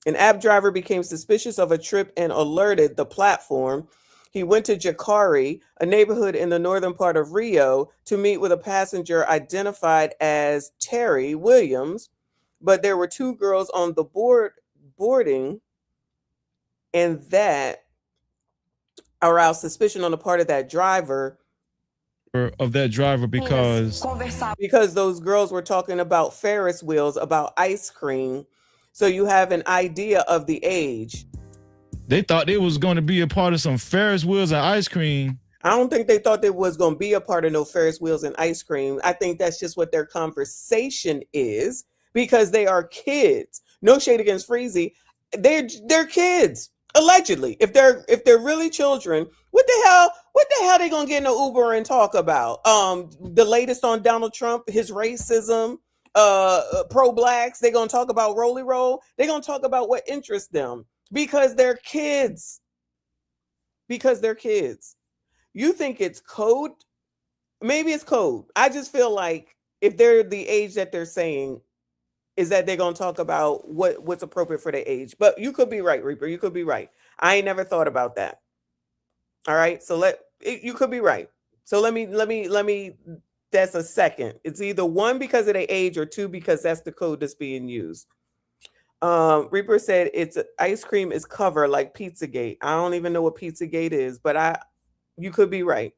An app driver became suspicious of a trip and alerted the platform. He went to Jacari, a neighborhood in the northern part of Rio, to meet with a passenger identified as Terry Williams. But there were two girls on the boarding, and that aroused suspicion on the part of that driver. Because those girls were talking about Ferris wheels, about ice cream. So you have an idea of the age. They thought they was going to be a part of some Ferris wheels and ice cream. I don't think they thought they was going to be a part of no Ferris wheels and ice cream. I think that's just what their conversation is, because they are kids. No shade against Freezy. They're kids, allegedly. If they're really children, what the hell they gonna get in an Uber and talk about? The latest on Donald Trump, his racism, pro-blacks. They're gonna talk about Rolly Roll. They're gonna talk about what interests them, because they're kids. You think it's code? Maybe it's code. I just feel like if they're the age that they're saying, is that they're going to talk about what's appropriate for their age. But you could be right, Reaper. You could be right. I ain't never thought about that. All right. So you could be right. So let me, that's a second. It's either one, because of their age, or two, because that's the code that's being used. Reaper said ice cream is cover like Pizzagate. I don't even know what Pizzagate is, but you could be right.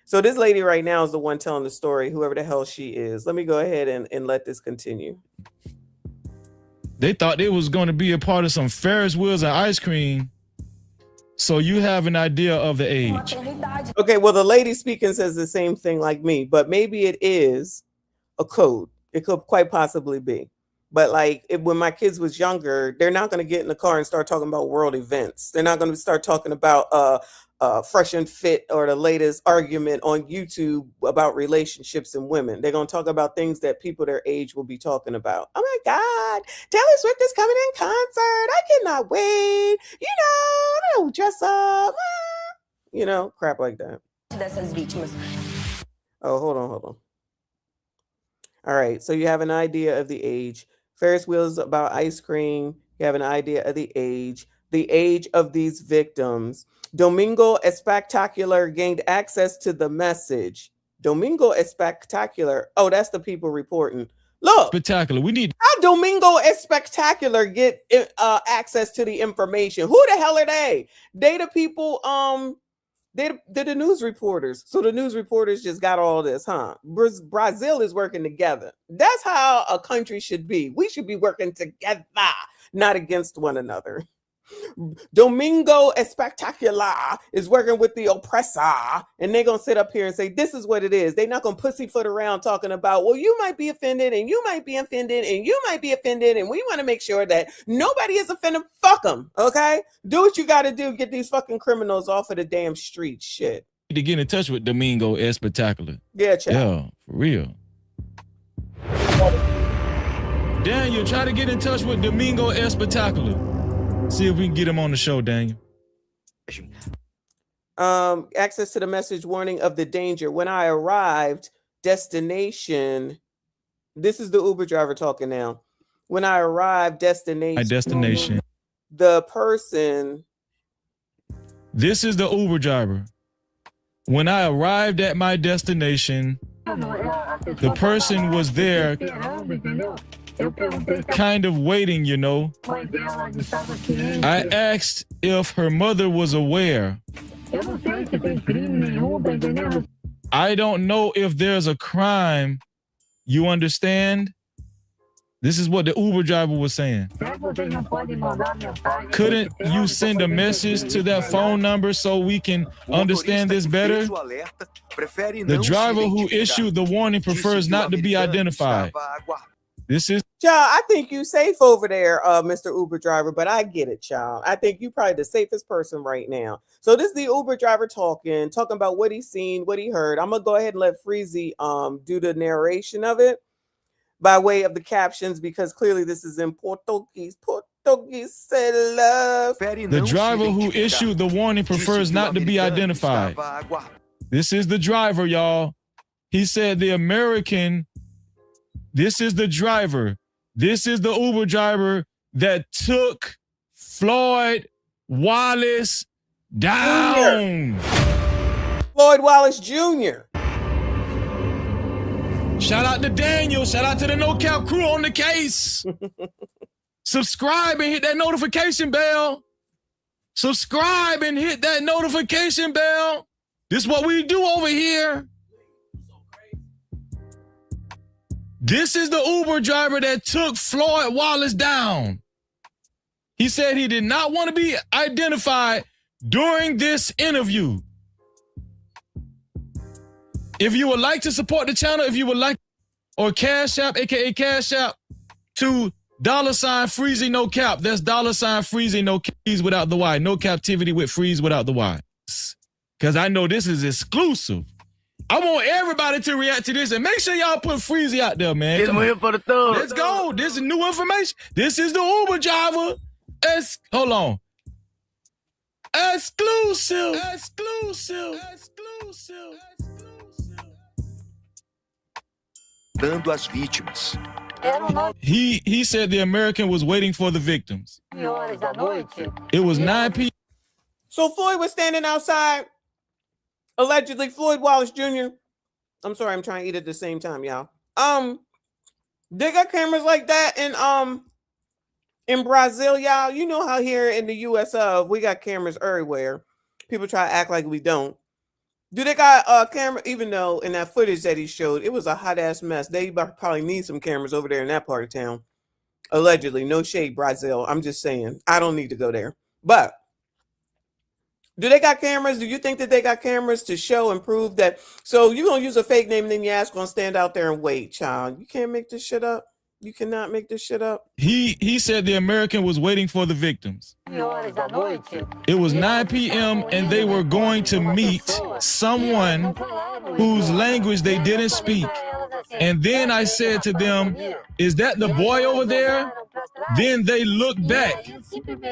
So this lady right now is the one telling the story, whoever the hell she is. Let me go ahead and let this continue. They thought they was going to be a part of some Ferris wheels and ice cream. So you have an idea of the age. Okay, well, the lady speaking says the same thing like me, but maybe it is a code. It could quite possibly be. But like when my kids was younger, they're not going to get in the car and start talking about world events. They're not going to start talking about Fresh and Fit or the latest argument on YouTube about relationships and women. They're going to talk about things that people their age will be talking about. Oh my God, Taylor Swift is coming in concert. I cannot wait. I'm going to dress up. Crap like that. Oh, hold on. All right, so you have an idea of the age. Ferris wheels about ice cream. You have an idea of the age of these victims. Domingo Espectacular gained access to the message. Domingo Espectacular. Oh, that's the people reporting. Look. Spectacular. We need. How Domingo Espectacular get access to the information? Who the hell are they? They the people, they're the news reporters. So the news reporters just got all this, huh? Brazil is working together. That's how a country should be. We should be working together, not against one another. Domingo Espectacular is working with the oppressor, and they're going to sit up here and say, this is what it is. They're not going to pussyfoot around talking about, well, you might be offended, and you might be offended, and you might be offended, and we want to make sure that nobody is offended. Fuck them, okay? Do what you got to do. Get these fucking criminals off of the damn street. Shit. To get in touch with Domingo Espectacular. Yeah, child. Yeah, for real. Daniel, try to get in touch with Domingo Espectacular. See if we can get him on the show, Daniel. Access to the message warning of the danger. When I arrived, destination. This is the Uber driver talking now. When I arrived, destination. My destination. The person. This is the Uber driver. When I arrived at my destination, the person was there kind of waiting, I asked if her mother was aware. I don't know if there's a crime, you understand? This is what the Uber driver was saying. Couldn't you send a message to that phone number so we can understand this better? The driver who issued the warning prefers not to be identified. This is Child, I think you safe over there, Mr. Uber driver, but I get it, child. I think you probably the safest person right now. So this is the Uber driver talking about what he's seen, what he heard. I'm gonna go ahead and let Freezy do the narration of it by way of the captions, because clearly this is in Portuguese. Portuguese said love. the driver who issued the warning prefers not to be identified. This is the driver, y'all. He said the American. This is the driver. This is the Uber driver that took Floyd Wallace down. Floyd Wallace Jr. Shout out to Daniel. Shout out to the No Cap crew on the case. Subscribe and hit that notification bell. Subscribe and hit that notification bell. This is what we do over here. This is the Uber driver that took Floyd Wallace down. He said he did not want to be identified during this interview. If you would like to support the channel, if you would like, or Cash App, aka Cash App, to $Freezy No Cap. That's $Freezy No Cap, freeze without the Y. No captivity with freeze without the Y. Because I know this is exclusive. I want everybody to react to this, and make sure y'all put Freezy out there, man. Get him here for the thumb. Let's go. This is new information. This is the Uber driver. Hold on. Exclusive. Dando às vítimas. He said the American was waiting for the victims. It was 9 p.m. So Floyd was standing outside. Allegedly, Floyd Wallace Jr. I'm sorry, I'm trying to eat at the same time, y'all. They got cameras like that in Brazil, y'all. You know how here in the US we got cameras everywhere. People try to act like we don't. Do they got a camera? Even though in that footage that he showed, it was a hot ass mess. They probably need some cameras over there in that part of town. Allegedly, no shade, Brazil. I'm just saying, I don't need to go there. But do they got cameras? Do you think that they got cameras to show and prove that? So you're gonna use a fake name and then your ass gonna stand out there and wait, child. You can't make this shit up. You cannot make this shit up. He said the American was waiting for the victims. It was 9 p.m. and they were going to meet someone whose language they didn't speak. And then I said to them, is that the boy over there? Then they looked back,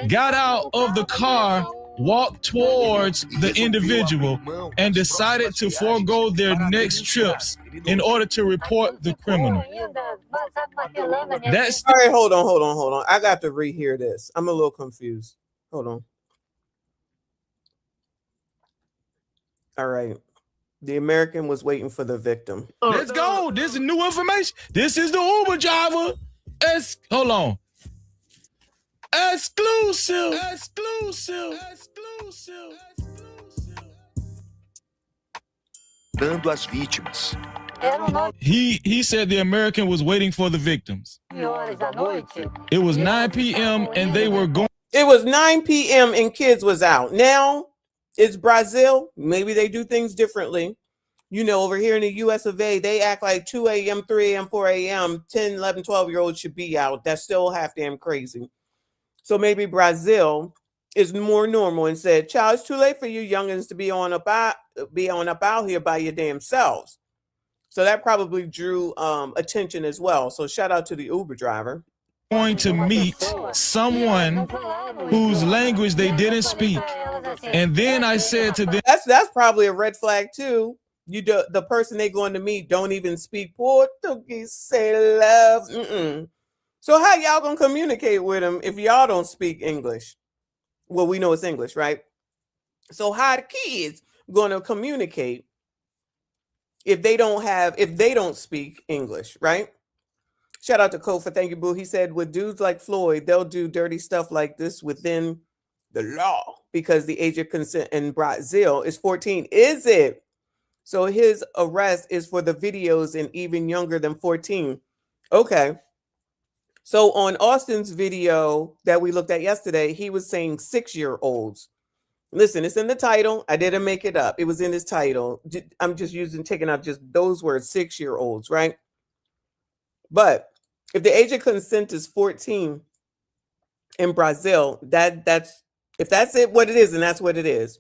got out of the car, walked towards the individual, and decided to forego their next trips in order to report the criminal. That's all right. Hold on. I got to rehear this. I'm a little confused. Hold on. All right. The American was waiting for the victim. Let's go. This is new information. This is the Uber driver. Hold on. Exclusive. Dando às vítimas. He said the American was waiting for the victims. It was 9 p.m. and they were going. It was 9 p.m. and kids was out. Now it's Brazil. Maybe they do things differently. You know, over here in the US of A, they act like 2 a.m., 3 a.m., 4 a.m., 10, 11, 12-year-olds should be out. That's still half damn crazy. So maybe Brazil is more normal and said, child, it's too late for you youngins to be on up out here by your damn selves. So that probably drew attention as well. So shout out to the Uber driver. Going to meet someone whose language they didn't speak. And then I said to them, that's probably a red flag too. The person they going to meet don't even speak Portuguese, say love. So how y'all gonna communicate with them if y'all don't speak English? Well, we know it's English, right? So how the kids gonna communicate if they don't speak English, right? Shout out to Kofa, thank you, boo. He said with dudes like Floyd, they'll do dirty stuff like this within the law because the age of consent in Brazil is 14. Is it? So his arrest is for the videos and even younger than 14. Okay. So on Austin's video that we looked at yesterday, he was saying 6-year-olds. Listen, it's in the title. I didn't make it up. It was in his title. I'm just taking out just those words, 6-year-olds, right? But if the age of consent is 14 in Brazil, that's if that's it, what it is, and that's what it is.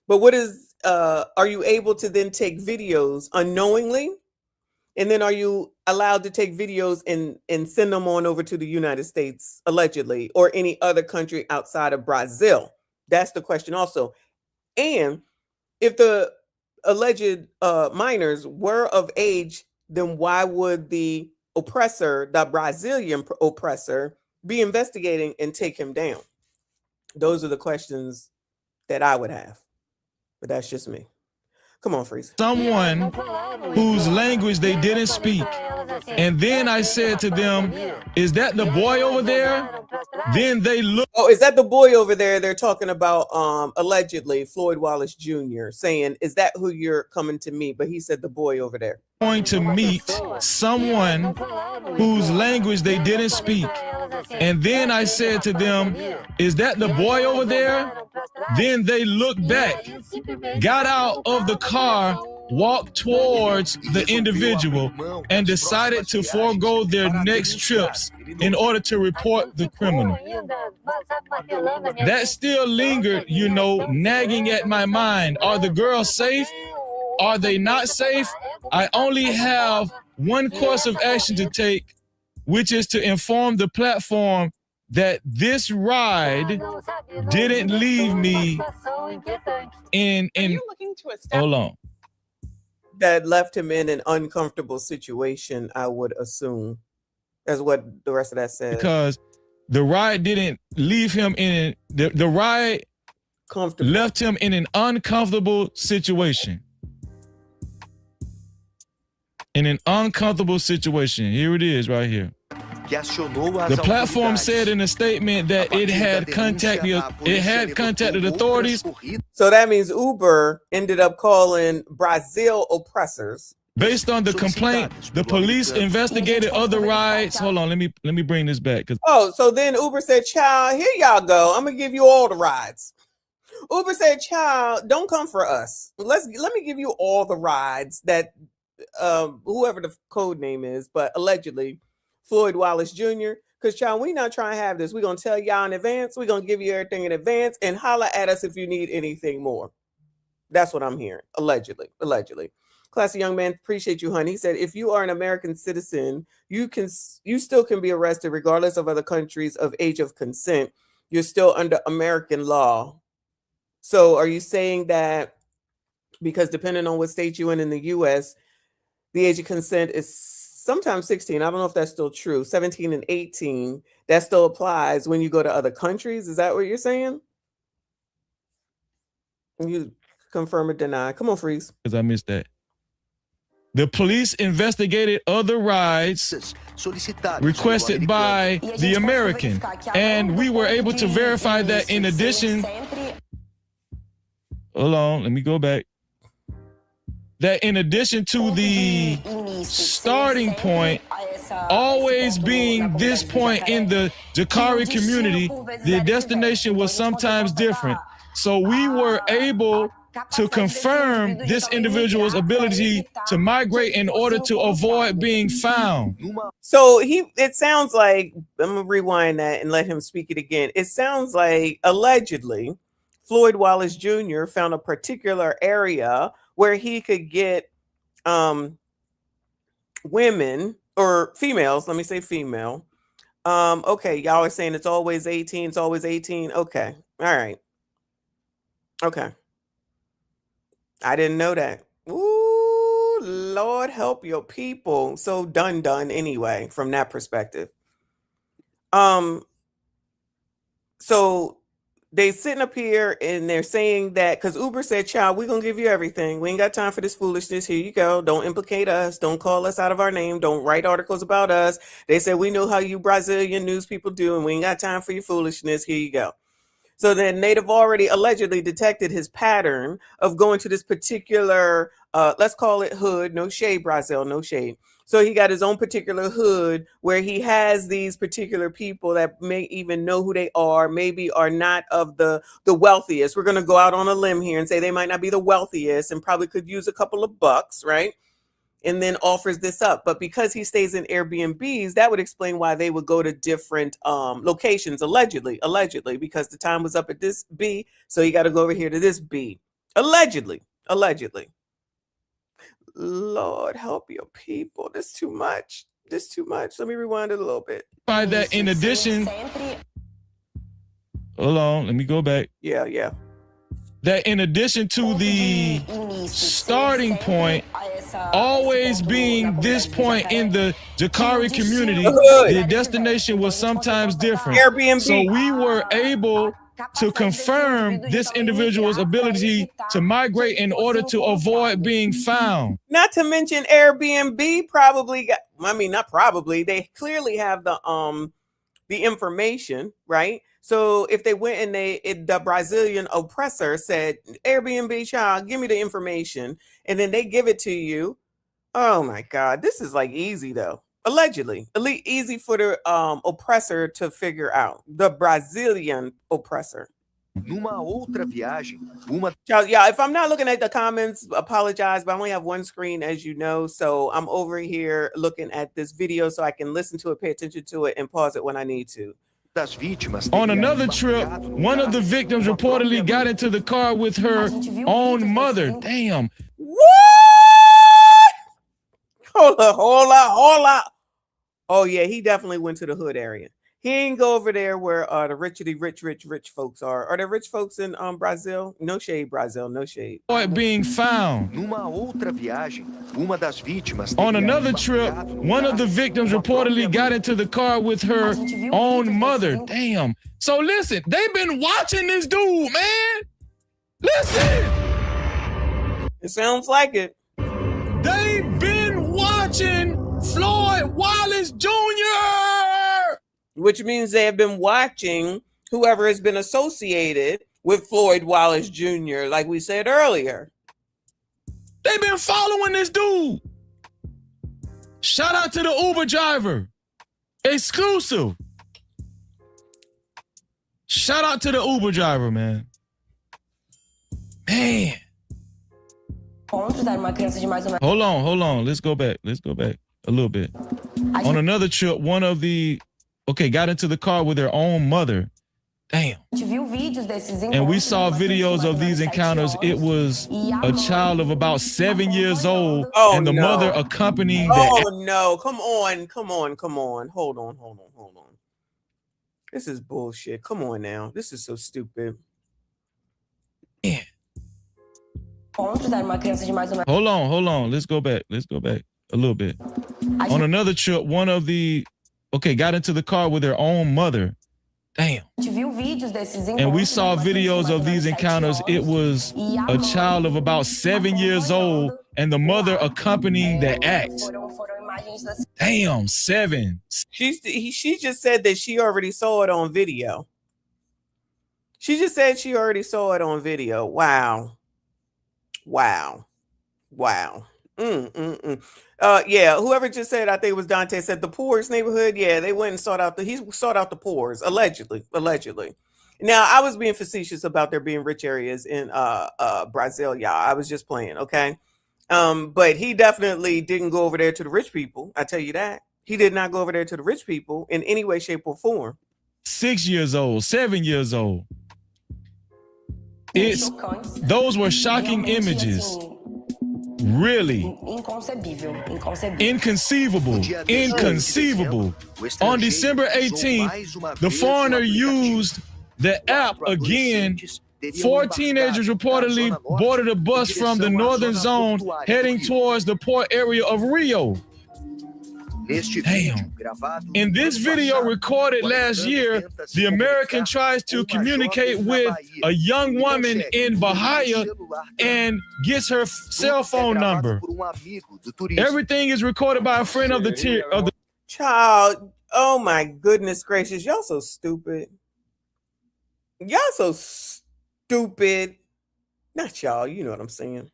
But what is are you able to then take videos unknowingly? And then are you allowed to take videos and send them on over to the United States, allegedly, or any other country outside of Brazil? That's the question also. And if the alleged minors were of age, then why would the oppressor, the Brazilian oppressor, be investigating and take him down? Those are the questions that I would have. But that's just me. Come on, Freeze. Someone whose language they didn't speak. And then I said to them, is that the boy over there? Then they look. Oh, is that the boy over there? They're talking about allegedly Floyd Wallace Jr. saying, is that who you're coming to meet? But he said the boy over there. Going to meet someone whose language they didn't speak. And then I said to them, is that the boy over there? Then they looked back, got out of the car, walked towards the individual, and decided to forego their next trips in order to report the criminal. That still lingered, you know, nagging at my mind. Are the girls safe? Are they not safe? I only have one course of action to take, which is to inform the platform that this ride didn't leave me in hold on. That left him in an uncomfortable situation, I would assume. That's what the rest of that said. Because the ride didn't leave him in the ride left him in an uncomfortable situation. In an uncomfortable situation. Here it is right here. The platform said in a statement that it had contacted authorities. So that means Uber ended up calling Brazil oppressors. Based on the complaint, the police investigated other rides. Hold on, let me bring this back. Oh, so then Uber said, child, here y'all go. I'm gonna give you all the rides. Uber said, child, don't come for us. Let me give you all the rides that whoever the code name is, but allegedly Floyd Wallace Jr. Because, child, we not trying to have this. We're going to tell y'all in advance. We're going to give you everything in advance and holler at us if you need anything more. That's what I'm hearing. Allegedly. Classy young man, appreciate you, honey. He said, if you are an American citizen, you still can be arrested regardless of other countries of age of consent. You're still under American law. So are you saying that because depending on what state you're in the U.S., the age of consent is sometimes 16. I don't know if that's still true. 17 and 18, that still applies when you go to other countries. Is that what you're saying? You confirm or deny. Come on, Freeze. Because I missed that. The police investigated other rides requested by the American. And we were able to verify that in addition. Hold on, let me go back. That in addition to the starting point always being this point in the Jakari community, the destination was sometimes different. So we were able to confirm this individual's ability to migrate in order to avoid being found. So it sounds like, I'm gonna rewind that and let him speak it again. It sounds like allegedly Floyd Wallace Jr. found a particular area where he could get women or females, let me say female. Okay, y'all are saying it's always 18, it's always 18. Okay, all right. Okay. I didn't know that. Ooh, Lord help your people. So done anyway, from that perspective. So they sitting up here and they're saying that because Uber said, child, we're going to give you everything. We ain't got time for this foolishness. Here you go. Don't implicate us. Don't call us out of our name. Don't write articles about us. They said, we know how you Brazilian news people do, and we ain't got time for your foolishness. Here you go. So then they'd have already allegedly detected his pattern of going to this particular, let's call it hood, no shade, Brazil, no shade. So he got his own particular hood where he has these particular people that may even know who they are, maybe are not of the wealthiest. We're going to go out on a limb here and say they might not be the wealthiest and probably could use a couple of bucks, right? And then offers this up. But because he stays in Airbnbs, that would explain why they would go to different locations, allegedly, because the time was up at this B, so you got to go over here to this B. Allegedly. Lord, help your people. This too much. Let me rewind it a little bit. By that, in addition, hold on, let me go back. Yeah. That in addition to the starting point always being this point in the Jakari community, the destination was sometimes different. Airbnb. So we were able to confirm this individual's ability to migrate in order to avoid being found. Not to mention Airbnb probably got, not probably, they clearly have the information, right? So if they went and the Brazilian oppressor said, Airbnb child, give me the information, and then they give it to you. Oh my God, this is like easy though. Allegedly, easy for the oppressor to figure out. The Brazilian oppressor. Numa outra viagem, Yeah, if I'm not looking at the comments, apologize, but I only have one screen, as you know. So I'm over here looking at this video so I can listen to it, pay attention to it, and pause it when I need to. On another trip, one of the victims reportedly got into the car with her own mother. Damn. What? Hold up. Oh yeah, he definitely went to the hood area. He ain't go over there where the rich folks are. Are there rich folks in Brazil? No shade, Brazil, no shade. Being found. Numa outra viagem, uma das vítimas On another trip, one of the victims reportedly got into the car with her own mother. Damn. So listen, they've been watching this dude, man. Listen. It sounds like it. They've been watching Floyd Wallace Jr. Which means they have been watching whoever has been associated with Floyd Wallace Jr., like we said earlier. They've been following this dude. Shout out to the Uber driver. Exclusive. Shout out to the Uber driver, man. Man. Hold on. Let's go back a little bit. On another trip, one of the got into the car with their own mother. Damn. And we saw videos of these encounters. It was a child of about 7 years old, and the mother accompanying no. Come on. Hold on. This is bullshit. Come on now. This is so stupid. Yeah. Hold on. Let's go back a little bit. On another trip, one of the got into the car with their own mother. Damn. And we saw videos of these encounters. It was a child of about 7 years old, and the mother accompanying the act. Damn, 7. She just said that she already saw it on video. Wow. Yeah, whoever just said, I think it was Dante, said the poorest neighborhood. Yeah, they went and he sought out the poorest, allegedly. Now, I was being facetious about there being rich areas in Brazil, y'all. I was just playing, okay? But he definitely didn't go over there to the rich people. I tell you that. He did not go over there to the rich people in any way, shape, or form. 6 years old, 7 years old. Those were shocking images. Really? Inconceivable. On December 18th, the foreigner used the app again. 4 teenagers reportedly boarded a bus from the northern zone heading towards the port area of Rio. Damn. In this video recorded last year, the American tries to communicate with a young woman in Bahia and gets her cell phone number. Everything is recorded by a friend of the child. Oh my goodness gracious. Y'all so stupid. Not y'all, you know what I'm saying.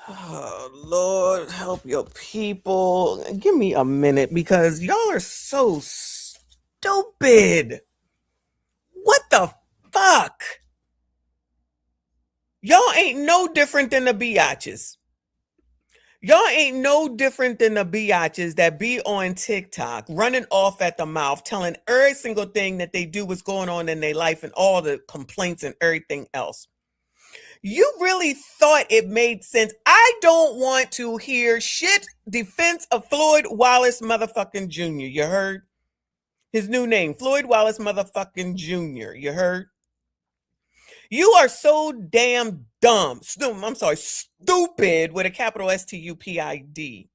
Oh, Lord, help your people. Give me a minute because y'all are so stupid. What the fuck? Y'all ain't no different than the biatches. Y'all ain't no different than the biatches that be on TikTok running off at the mouth, telling every single thing that they do, what's going on in their life and all the complaints and everything else. You really thought it made sense. I don't want to hear shit defense of Floyd Wallace motherfucking Jr. You heard? His new name, Floyd Wallace motherfucking Jr. You heard? You are so damn dumb. Stupid with a capital STUPID.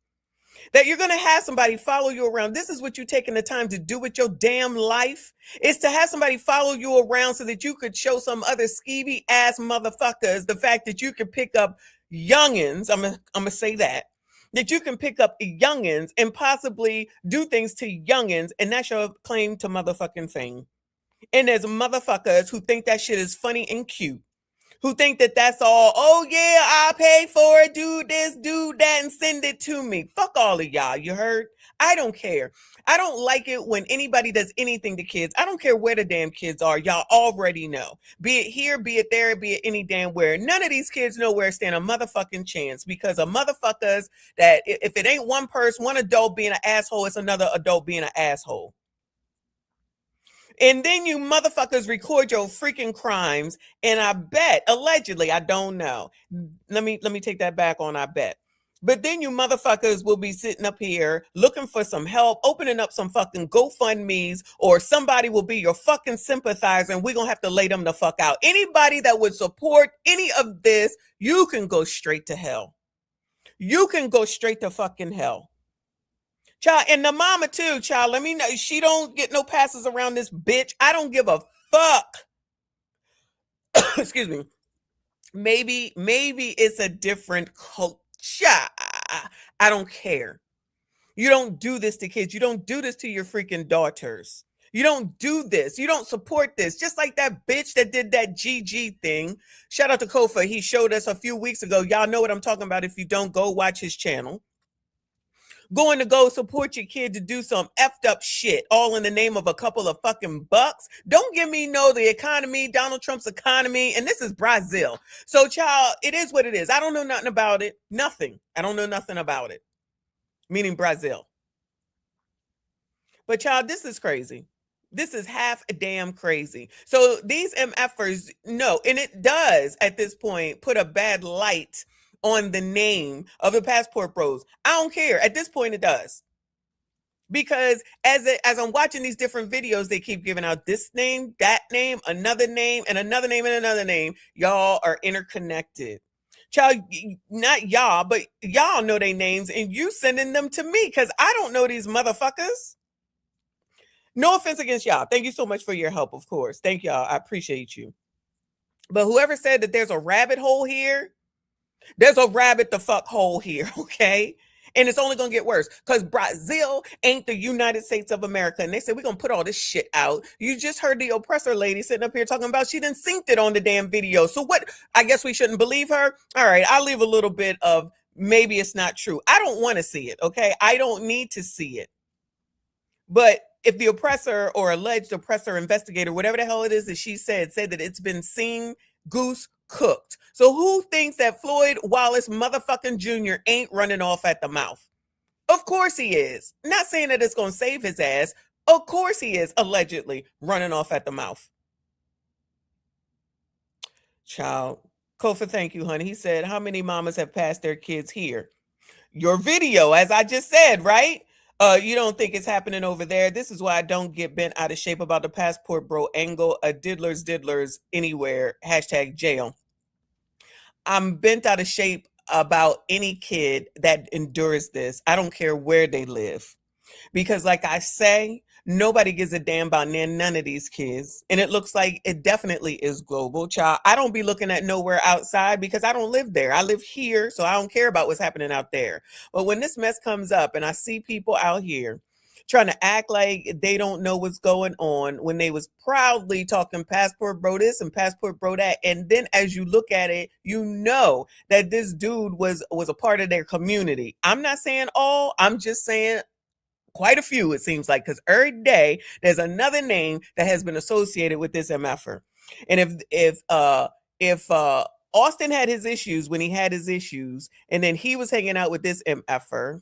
That you're going to have somebody follow you around. This is what you're taking the time to do with your damn life, is to have somebody follow you around so that you could show some other skeevy ass motherfuckers the fact that you can pick up youngins. I'm gonna say that you can pick up youngins and possibly do things to youngins, and that's your claim to motherfucking fame. And there's motherfuckers who think that shit is funny and cute, who think that that's all, oh yeah, I'll pay for it, do this, do that, and send it to me. Fuck all of y'all, you heard? I don't care. I don't like it when anybody does anything to kids. I don't care where the damn kids are. Y'all already know. Be it here, be it there, be it any damn where. None of these kids know where to stand a motherfucking chance, because of motherfuckers that if it ain't one person, one adult being an asshole, it's another adult being an asshole. And then you motherfuckers record your freaking crimes. And I bet, allegedly, I don't know. Let me take that back on I bet. But then you motherfuckers will be sitting up here looking for some help, opening up some fucking GoFundMes, or somebody will be your fucking sympathizer and we're going to have to lay them the fuck out. Anybody that would support any of this, you can go straight to hell. You can go straight to fucking hell. Child, and the mama too, child. Let me know. She don't get no passes around this bitch. I don't give a fuck. Excuse me. Maybe it's a different culture. I don't care. You don't do this to kids. You don't do this to your freaking daughters. You don't do this. You don't support this. Just like that bitch that did that GG thing. Shout out to Kofa. He showed us a few weeks ago. Y'all know what I'm talking about. If you don't, go watch his channel. Going to go support your kid to do some effed up shit, all in the name of a couple of fucking bucks. Don't give me the economy, Donald Trump's economy, and this is Brazil. So, child, it is what it is. I don't know nothing about it. Nothing. I don't know nothing about it. Meaning Brazil. But, child, this is crazy. This is half a damn crazy. So these MFers, no, and it does at this point put a bad light on the name of the passport bros. I don't care. At this point, it does. Because as I'm watching these different videos, they keep giving out this name, that name, another name, and another name, and another name. Y'all are interconnected. Child, not y'all, but y'all know their names, and you sending them to me because I don't know these motherfuckers. No offense against y'all. Thank you so much for your help, of course. Thank y'all. I appreciate you. But whoever said that there's a rabbit hole here, there's a rabbit the fuck hole here, okay? And it's only going to get worse because Brazil ain't the United States of America. And they said, we're going to put all this shit out. You just heard the oppressor lady sitting up here talking about she done synced it on the damn video. So what? I guess we shouldn't believe her. All right, I'll leave a little bit of maybe it's not true. I don't want to see it, okay? I don't need to see it. But if the oppressor or alleged oppressor investigator, whatever the hell it is that she said that it's been seen, goose cooked. So who thinks that Floyd Wallace motherfucking Jr. ain't running off at the mouth? Of course he is. Not saying that it's going to save his ass. Of course he is allegedly running off at the mouth. Child. Kofa, thank you, honey. He said, how many mamas have passed their kids here? Your video, as I just said, right? You don't think it's happening over there. This is why I don't get bent out of shape about the passport bro angle. A diddlers anywhere. # jail. I'm bent out of shape about any kid that endures this. I don't care where they live. Because like I say, nobody gives a damn about none of these kids. And it looks like it definitely is global. Child, I don't be looking at nowhere outside because I don't live there. I live here, so I don't care about what's happening out there. But when this mess comes up and I see people out here trying to act like they don't know what's going on when they was proudly talking passport bro this and passport bro that. And then as you look at it, you know that this dude was a part of their community. I'm not saying all, I'm just saying quite a few, it seems like, because every day there's another name that has been associated with this MFer. And if Austin had his issues when he had his issues, and then he was hanging out with this MFer,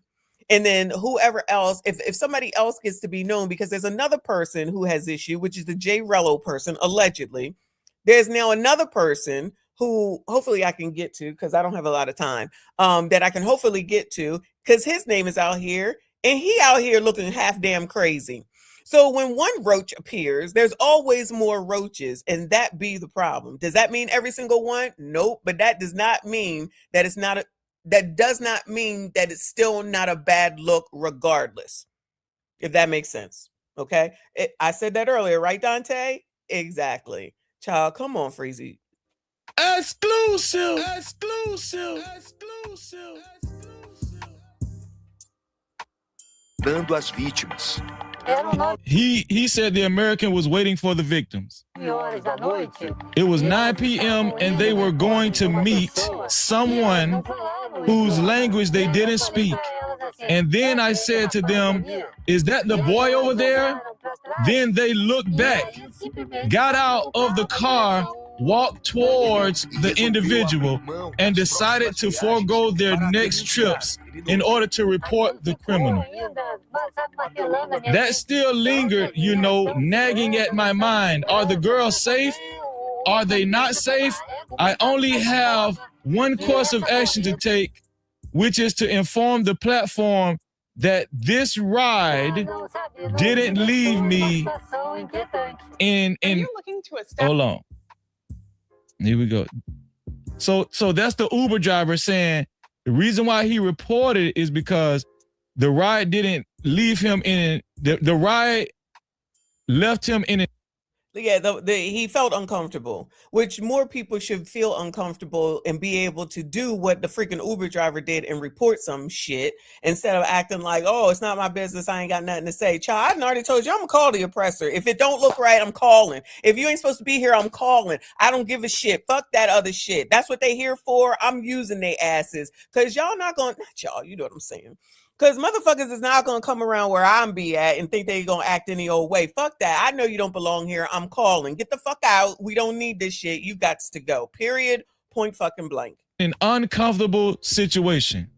and then whoever else, if somebody else gets to be known, because there's another person who has issue, which is the J Rello person, allegedly. There's now another person who hopefully I can get to, because I don't have a lot of time, that I can hopefully get to, because his name is out here, and he out here looking half damn crazy. So when one roach appears, there's always more roaches, and that be the problem. Does that mean every single one? Nope. But that does not mean that it's not that does not mean that it's still not a bad look regardless, if that makes sense. Okay. I said that earlier, right, Dante? Exactly. Child, come on, Freezy. Exclusive. Dando às vítimas. He said the American was waiting for the victims. It was 9 p.m. and they were going to meet someone whose language they didn't speak. And then I said to them, "Is that the boy over there?" Then they looked back, got out of the car, walked towards the individual, and decided to forego their next trips in order to report the criminal. That still lingered, you know, nagging at my mind. Are the girls safe? Are they not safe? I only have one course of action to take, which is to inform the platform that this ride didn't leave me in hold on. Here we go. So that's the Uber driver saying the reason why he reported is because the ride didn't leave him in the ride left him in it. Yeah, he felt uncomfortable, which more people should feel uncomfortable and be able to do what the freaking Uber driver did and report some shit instead of acting like, oh, it's not my business, I ain't got nothing to say. Child, I already told you, I'm gonna call the oppressor. If it don't look right, I'm calling. If you ain't supposed to be here, I'm calling. I don't give a shit. Fuck that other shit. That's what they here for. I'm using their asses. Cause y'all not gonna, not y'all, you know what I'm saying. Because motherfuckers is not going to come around where I'm be at and think they going to act any old way. Fuck that. I know you don't belong here. I'm calling. Get the fuck out. We don't need this shit. You got to go. Period. Point fucking blank. An uncomfortable situation.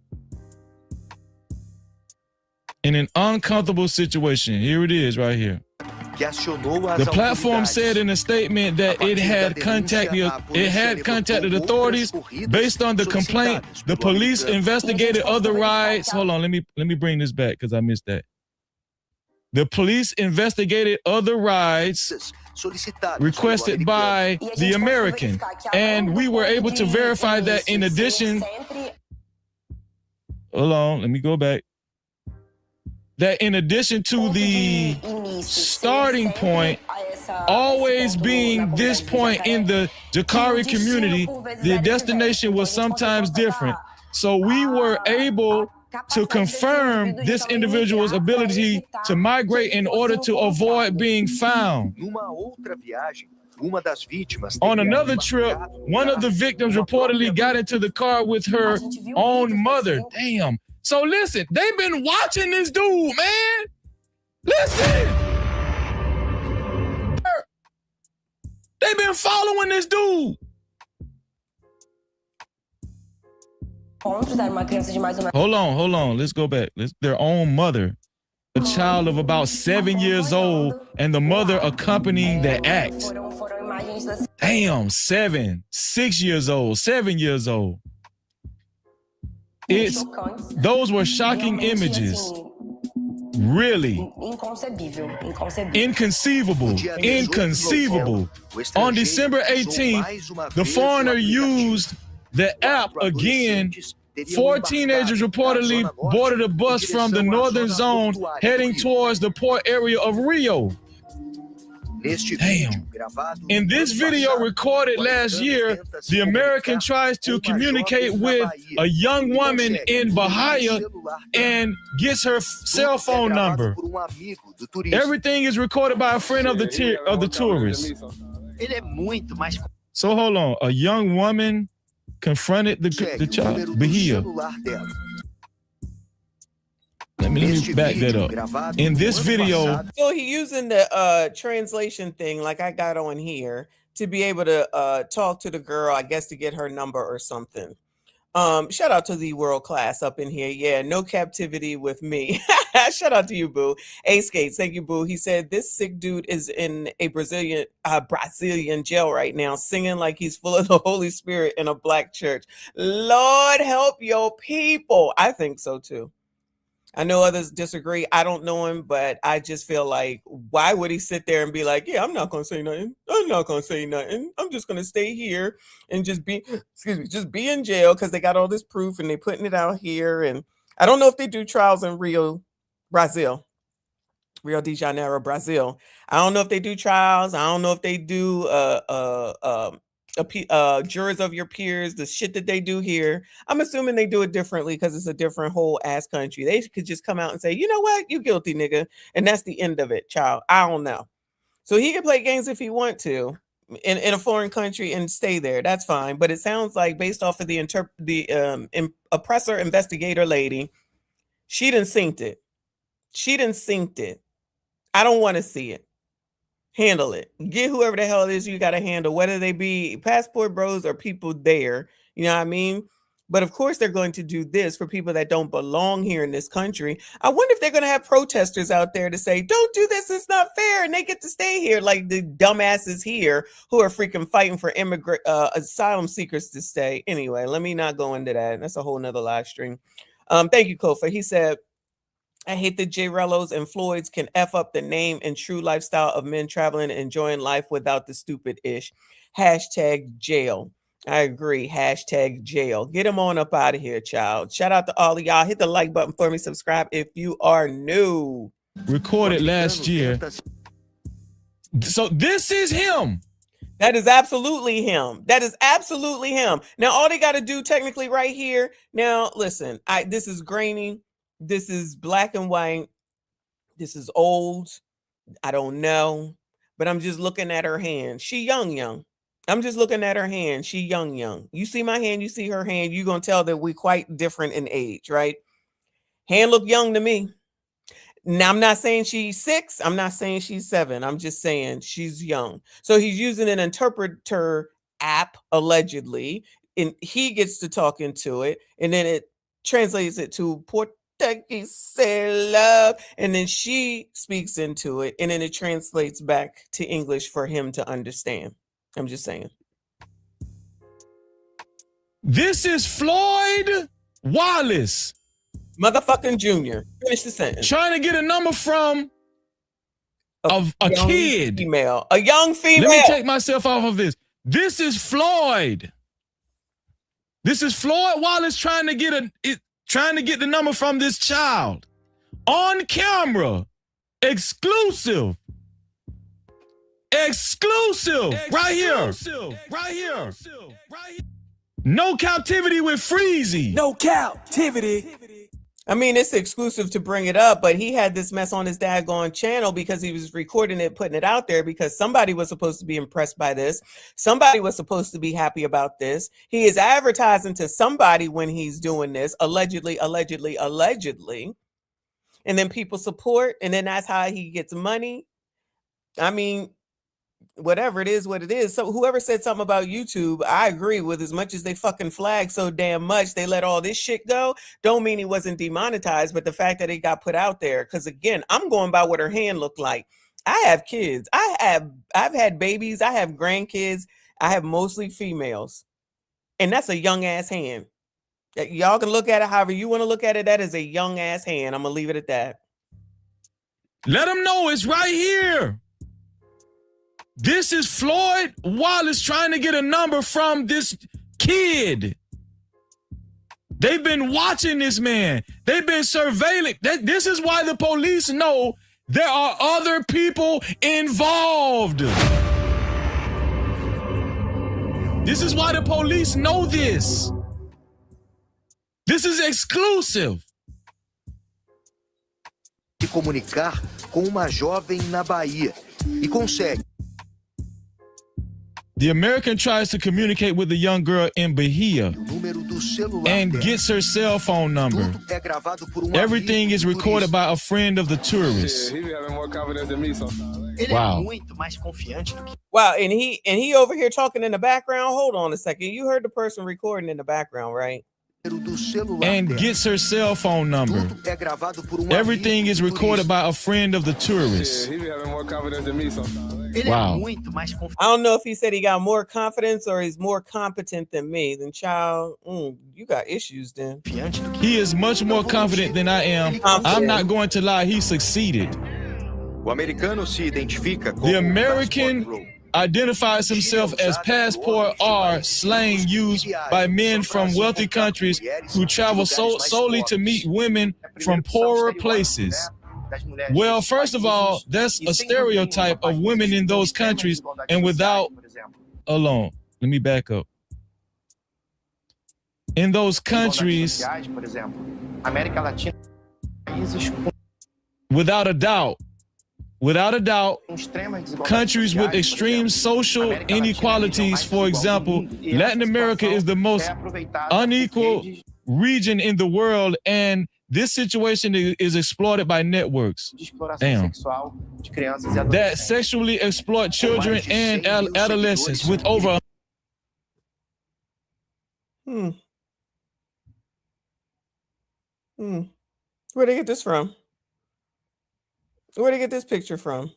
In an uncomfortable situation. Here it is right here. The platform said in a statement that it had contacted authorities based on the complaint. The police investigated other rides. Hold on, let me bring this back because I missed that. The police investigated other rides requested by the American, and we were able to verify that in addition. Hold on, let me go back. That in addition to the starting point always being this point in the Jakari community, the destination was sometimes different. So we were able to confirm this individual's ability to migrate in order to avoid being found. On another trip, one of the victims reportedly got into the car with her own mother. Damn. So listen, they've been watching this dude, man. Listen. They've been following this dude. Hold on. Let's go back. Their own mother, a child of about 7 years old, and the mother accompanying the act. Damn, 6 years old, 7 years old. Those were shocking images. Really. Inconceivable. On December 18th, the foreigner used the app again. 4 teenagers reportedly boarded a bus from the northern zone heading towards the port area of Rio. Damn. In this video recorded last year, the American tries to communicate with a young woman in Bahia and gets her cell phone number. Everything is recorded by a friend of the tourist. So hold on, a young woman confronted the child, Bahia. Let me back that up. In this video, so he using the translation thing like I got on here to be able to talk to the girl, I guess to get her number or something. Shout out to the world class up in here. Yeah, no captivity with me. Shout out to you, boo. A Skates, thank you, boo. He said this sick dude is in a Brazilian jail right now, singing like he's full of the Holy Spirit in a black church. Lord help your people. I think so too. I know others disagree. I don't know him, but I just feel like, why would he sit there and be like, yeah, I'm not going to say nothing. I'm not going to say nothing. I'm just going to stay here and just be in jail because they got all this proof and they putting it out here. And I don't know if they do trials in Rio de Janeiro, Brazil. I don't know if they do trials. I don't know if they do jurors of your peers, the shit that they do here. I'm assuming they do it differently because it's a different whole ass country. They could just come out and say, you know what, you guilty, nigga, and that's the end of it, child. I don't know. So he can play games if he want to in a foreign country and stay there. That's fine. But it sounds like, based off of the oppressor investigator lady, she done synced it. She done synced it. I don't want to see it. Handle it. Get whoever the hell it is you got to handle, whether they be passport bros or people there. You know what I mean? But of course, they're going to do this for people that don't belong here in this country. I wonder if they're going to have protesters out there to say, don't do this. It's not fair. And they get to stay here, like the dumbasses here who are freaking fighting for asylum seekers to stay. Anyway, let me not go into that. That's a whole nother live stream. Thank you, Kofa. He said, I hate that J-Rellos and Floyds can F up the name and true lifestyle of men traveling and enjoying life without the stupid ish. Hashtag jail. I agree. Hashtag jail. Get them on up out of here, child. Shout out to all of y'all. Hit the like button for me. Subscribe if you are new. Recorded last year. So this is him. That is absolutely him. That is absolutely him. Now, all they got to do technically right here. Now, listen, this is grainy. This is black and white. This is old. I don't know. But I'm just looking at her hand. She young. I'm just looking at her hand. She young. You see my hand, you see her hand. You're going to tell that we're quite different in age, right? Hand look young to me. Now, I'm not saying she's 6. I'm not saying she's 7. I'm just saying she's young. So he's using an interpreter app, allegedly, and he gets to talk into it. And then it translates it to say love, and then she speaks into it, and then it translates back to English for him to understand. I'm just saying. This is Floyd Wallace, motherfucking Junior. Finish the sentence. Trying to get a number from a kid, female, a young female. Let me take myself off of this. This is Floyd. This is Floyd Wallace trying to get the number from this child on camera. Exclusive. Right here. No captivity with Freezy. No captivity. I mean, it's exclusive to bring it up, but he had this mess on his daggone channel because he was recording it, putting it out there because somebody was supposed to be impressed by this. Somebody was supposed to be happy about this. He is advertising to somebody when he's doing this, allegedly. And then people support, and then that's how he gets money. I mean, whatever it is, what it is. So whoever said something about YouTube, I agree with. As much as they fucking flag so damn much, they let all this shit go, don't mean he wasn't demonetized, but the fact that it got put out there. Because again, I'm going by what her hand looked like. I have kids. I've had babies. I have grandkids. I have mostly females. And that's a young ass hand. Y'all can look at it however you want to look at it. That is a young ass hand. I'm going to leave it at that. Let them know it's right here. This is Floyd Wallace trying to get a number from this kid. They've been watching this man. They've been surveilling. This is why the police know There are other people involved. This is why the police know this. This is exclusive. Se comunicar com uma jovem na Bahia e consegue. The American tries to communicate with a young girl in Bahia and gets her cell phone number. Everything is recorded by a friend of the tourist. Wow. Wow, and he over here talking in the background. Hold on a second. You heard the person recording in the background, right? And gets her cell phone number. Everything is recorded by a friend of the tourist. Wow. I don't know if he said he got more confidence or he's more competent than me. Then, child, you got issues then. He is much more confident than I am. I'm not going to lie, he succeeded. The American identifies himself as passport R, slang used by men from wealthy countries who travel solely to meet women from poorer places. Well, first of all, that's a stereotype of women in those countries, and without alone. Let me back up. In those countries, without a doubt, countries with extreme social inequalities, for example, Latin America is the most unequal region in the world, and this situation is exploited by networks. Damn. That sexually exploit children and adolescents with over. Where'd they get this from? Where'd they get this picture from?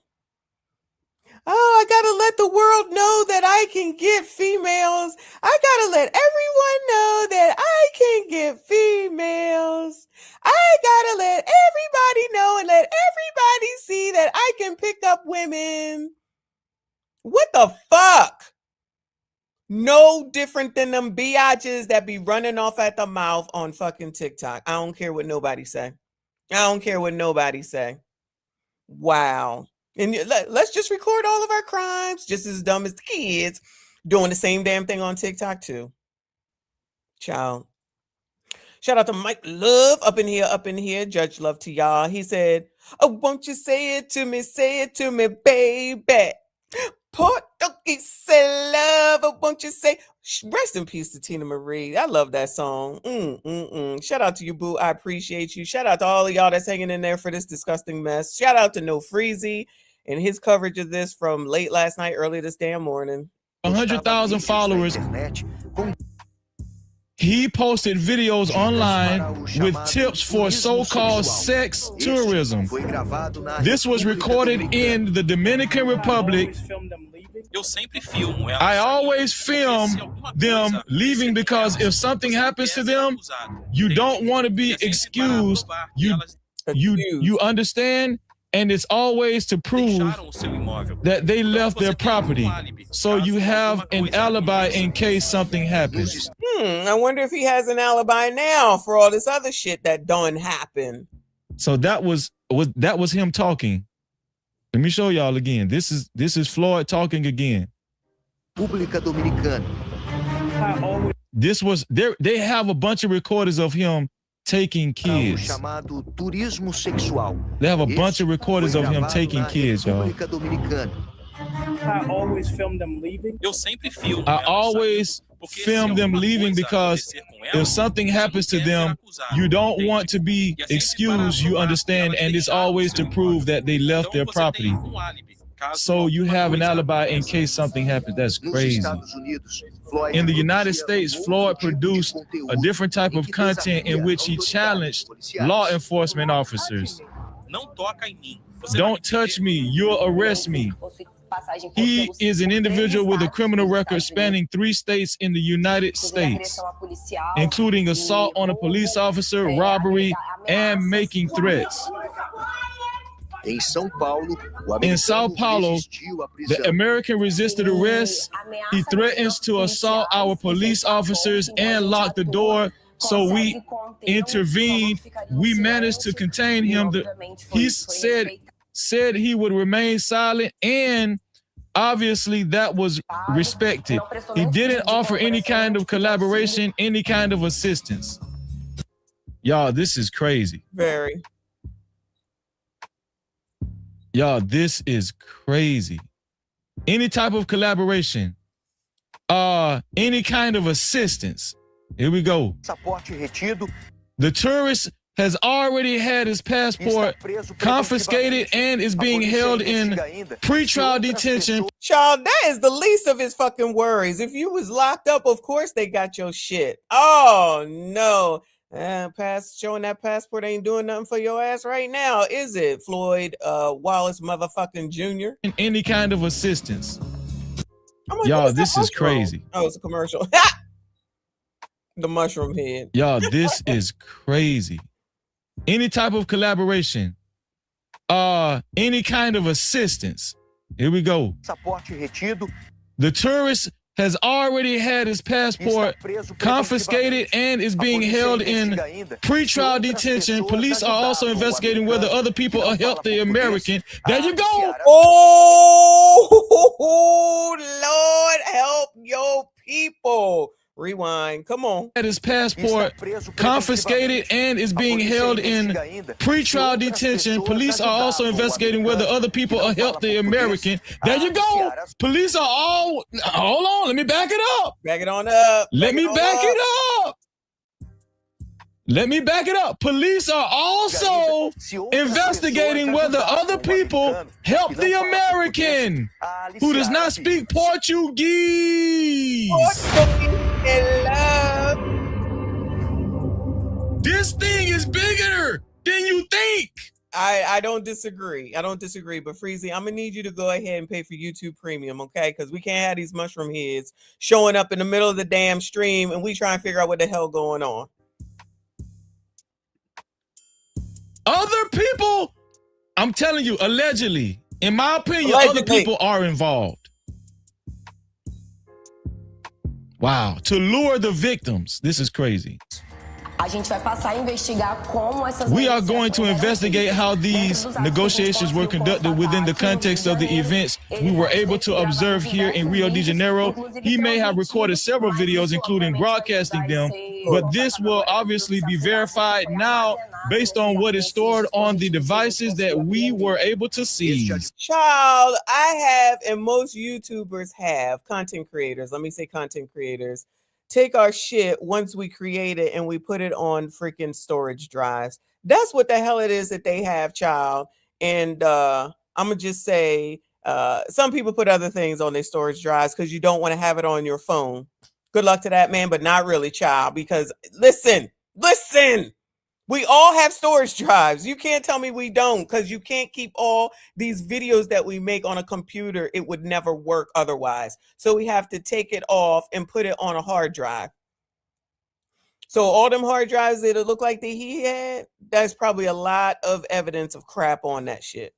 Oh, I gotta let the world know that I can get females. I gotta let everyone know that I can get females. I gotta let everybody know and let everybody see that I can pick up women. What the fuck? No different than them biatches that be running off at the mouth on fucking TikTok. I don't care what nobody say. I don't care what nobody say. Wow. And let's just record all of our crimes, just as dumb as the kids doing the same damn thing on TikTok too. Child. Shout out to Mike Love up in here. Judge love to y'all. He said, oh, won't you say it to me, baby. Portuguese love, oh, won't you say, rest in peace to Tina Marie. I love that song. Shout out to you, boo. I appreciate you. Shout out to all of y'all that's hanging in there for this disgusting mess. Shout out to No Freezy and his coverage of this from late last night, early this damn morning. 100,000 followers. He posted videos online with tips for so-called sex tourism. This was recorded in the Dominican Republic. I always film them leaving because if something happens to them, you don't want to be excused. You understand? And it's always to prove that they left their property. So you have an alibi in case something happens. I wonder if he has an alibi now for all this other shit that done happened. So that was him talking. Let me show y'all again. This is Floyd talking again. República Dominicana. This was they have a bunch of recordings of him taking kids. They have a bunch of recordings of him taking kids, y'all. I always film them leaving. I always film them leaving because if something happens to them, you don't want to be excused, you understand, and it's always to prove that they left their property. So you have an alibi in case something happens. That's crazy. In the United States, Floyd produced a different type of content in which he challenged law enforcement officers. Don't touch me, you'll arrest me. He is an individual with a criminal record spanning 3 states in the United States, including assault on a police officer, robbery, and making threats. In Sao Paulo, the American resisted arrest. He threatens to assault our police officers and lock the door. So we intervened. We managed to contain him. He said said he would remain silent, and obviously that was respected. He didn't offer any kind of collaboration, any kind of assistance. Y'all, this is crazy. Very. Y'all, this is crazy. Any type of collaboration, any kind of assistance. Here we go. The tourist has already had his passport confiscated and is being held in pretrial detention. Child, that is the least of his fucking worries. If you was locked up, of course they got your shit. Oh no. Showing that passport ain't doing nothing for your ass right now, is it, Floyd Wallace motherfucking Jr.? Any kind of assistance. Like, y'all, this is crazy. Oh, it's a commercial. The mushroom head. Y'all, this is crazy. Any type of collaboration, any kind of assistance. Here we go. The tourist has already had his passport confiscated and is being held in pretrial detention. Police are also investigating whether other people are helped the American. There you go. Oh, Lord, help your people. Rewind. Come on. Had his passport confiscated and is being held in pretrial detention. Police are also investigating whether other people are helped the American. There you go. Police are all. Hold on. Let me back it up. Back it on up. Let me back it up. Let me back it up. Police are also investigating whether other people help the American who does not speak Portuguese. This thing is bigger than you think. I don't disagree. I don't disagree. But Freezy, I'm gonna need you to go ahead and pay for YouTube Premium, okay? Because we can't have these mushroom heads showing up in the middle of the damn stream and we try and figure out what the hell going on. Other people, I'm telling you, allegedly, in my opinion, other people are involved. Wow, to lure the victims. This is crazy. We are going to investigate how these negotiations were conducted within the context of the events we were able to observe here in Rio de Janeiro. He may have recorded several videos, including broadcasting them, but this will obviously be verified now based on what is stored on the devices that we were able to see. Child, I have, and most YouTubers have, content creators, let me say content creators, take our shit once we create it and we put it on freaking storage drives. That's what the hell it is that they have, child. And I'm gonna just say, some people put other things on their storage drives because you don't want to have it on your phone. Good luck to that, man, but not really, child, because listen, we all have storage drives. You can't tell me we don't, because you can't keep all these videos that we make on a computer. It would never work otherwise. So we have to take it off and put it on a hard drive. So all them hard drives that look like that he had, that's probably a lot of evidence of crap on that shit.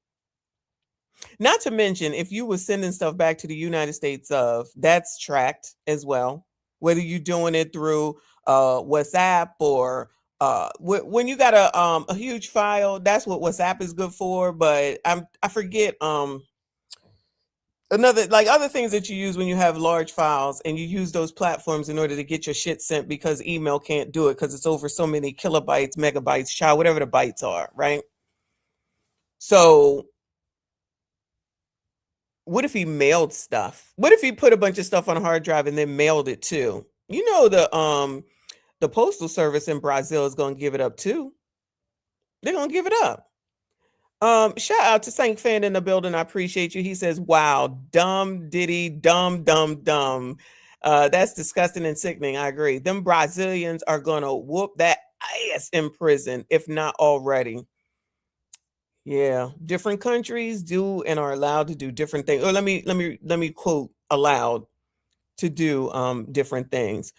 Not to mention, if you were sending stuff back to the United States that's tracked as well. Whether you're doing it through WhatsApp or when you got a huge file, that's what WhatsApp is good for. But I forget other things that you use when you have large files and you use those platforms in order to get your shit sent, because email can't do it because it's over so many kilobytes, megabytes, child, whatever the bytes are, right? So what if he mailed stuff? What if he put a bunch of stuff on a hard drive and then mailed it too? You know, the postal service in Brazil is going to give it up too. They're going to give it up. Shout out to Saint Fan in the building. I appreciate you. He says, wow, dumb diddy, dumb. That's disgusting and sickening. I agree. Them Brazilians are going to whoop that ass in prison, if not already. Yeah, different countries do and are allowed to do different things. Or let me quote allowed to do different things.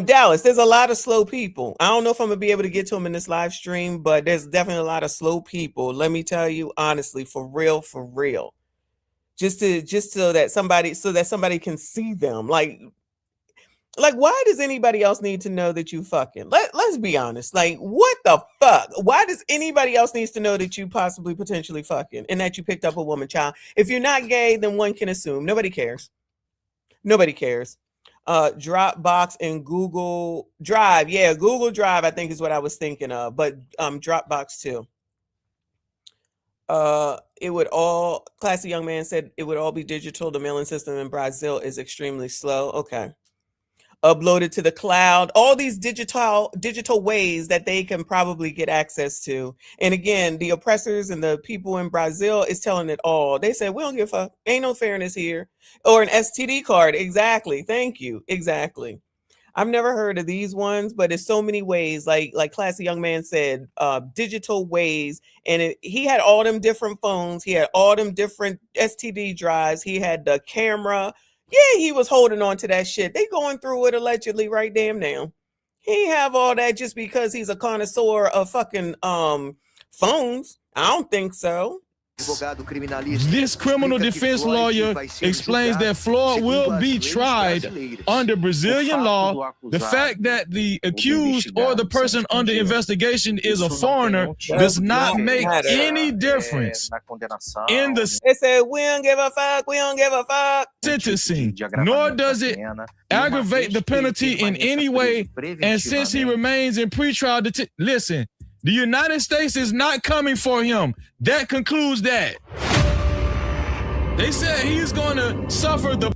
Dallas, there's a lot of slow people. I don't know if I'm gonna be able to get to them in this live stream, but there's definitely a lot of slow people. Let me tell you honestly, for real. Just so that somebody can see them. Like, Like, why does anybody else need to know that you fucking? Let's be honest. Like, what the fuck? Why does anybody else needs to know that you possibly potentially fucking and that you picked up a woman child? If you're not gay, then one can assume. Nobody cares. Nobody cares. Dropbox and Google Drive. Yeah, Google Drive, I think is what I was thinking of, but Dropbox too. It would all, classy young man said it would all be digital. The mailing system in Brazil is extremely slow. Okay. Uploaded to the cloud, all these digital ways that they can probably get access to. And again, the oppressors and the people in Brazil is telling it all. They said, we don't give a fuck. Ain't no fairness here. Or an STD card. Exactly. Thank you. Exactly. I've never heard of these ones, but it's so many ways, like classy young man said, digital ways. And he had all them different phones. He had all them different STD drives. He had the camera. Yeah, he was holding on to that shit. They going through it allegedly right damn now. He have all that just because he's a connoisseur of fucking phones. I don't think so. This criminal defense lawyer explains that Floyd will be tried under Brazilian law. The fact that the accused or the person under investigation is a foreigner does not make any difference in the They said, we don't give a fuck, we don't give a fuck. sentencing, nor does it aggravate the penalty in any way. And since he remains in pretrial detention, listen, the United States is not coming for him. That concludes that. They said he's going to suffer the...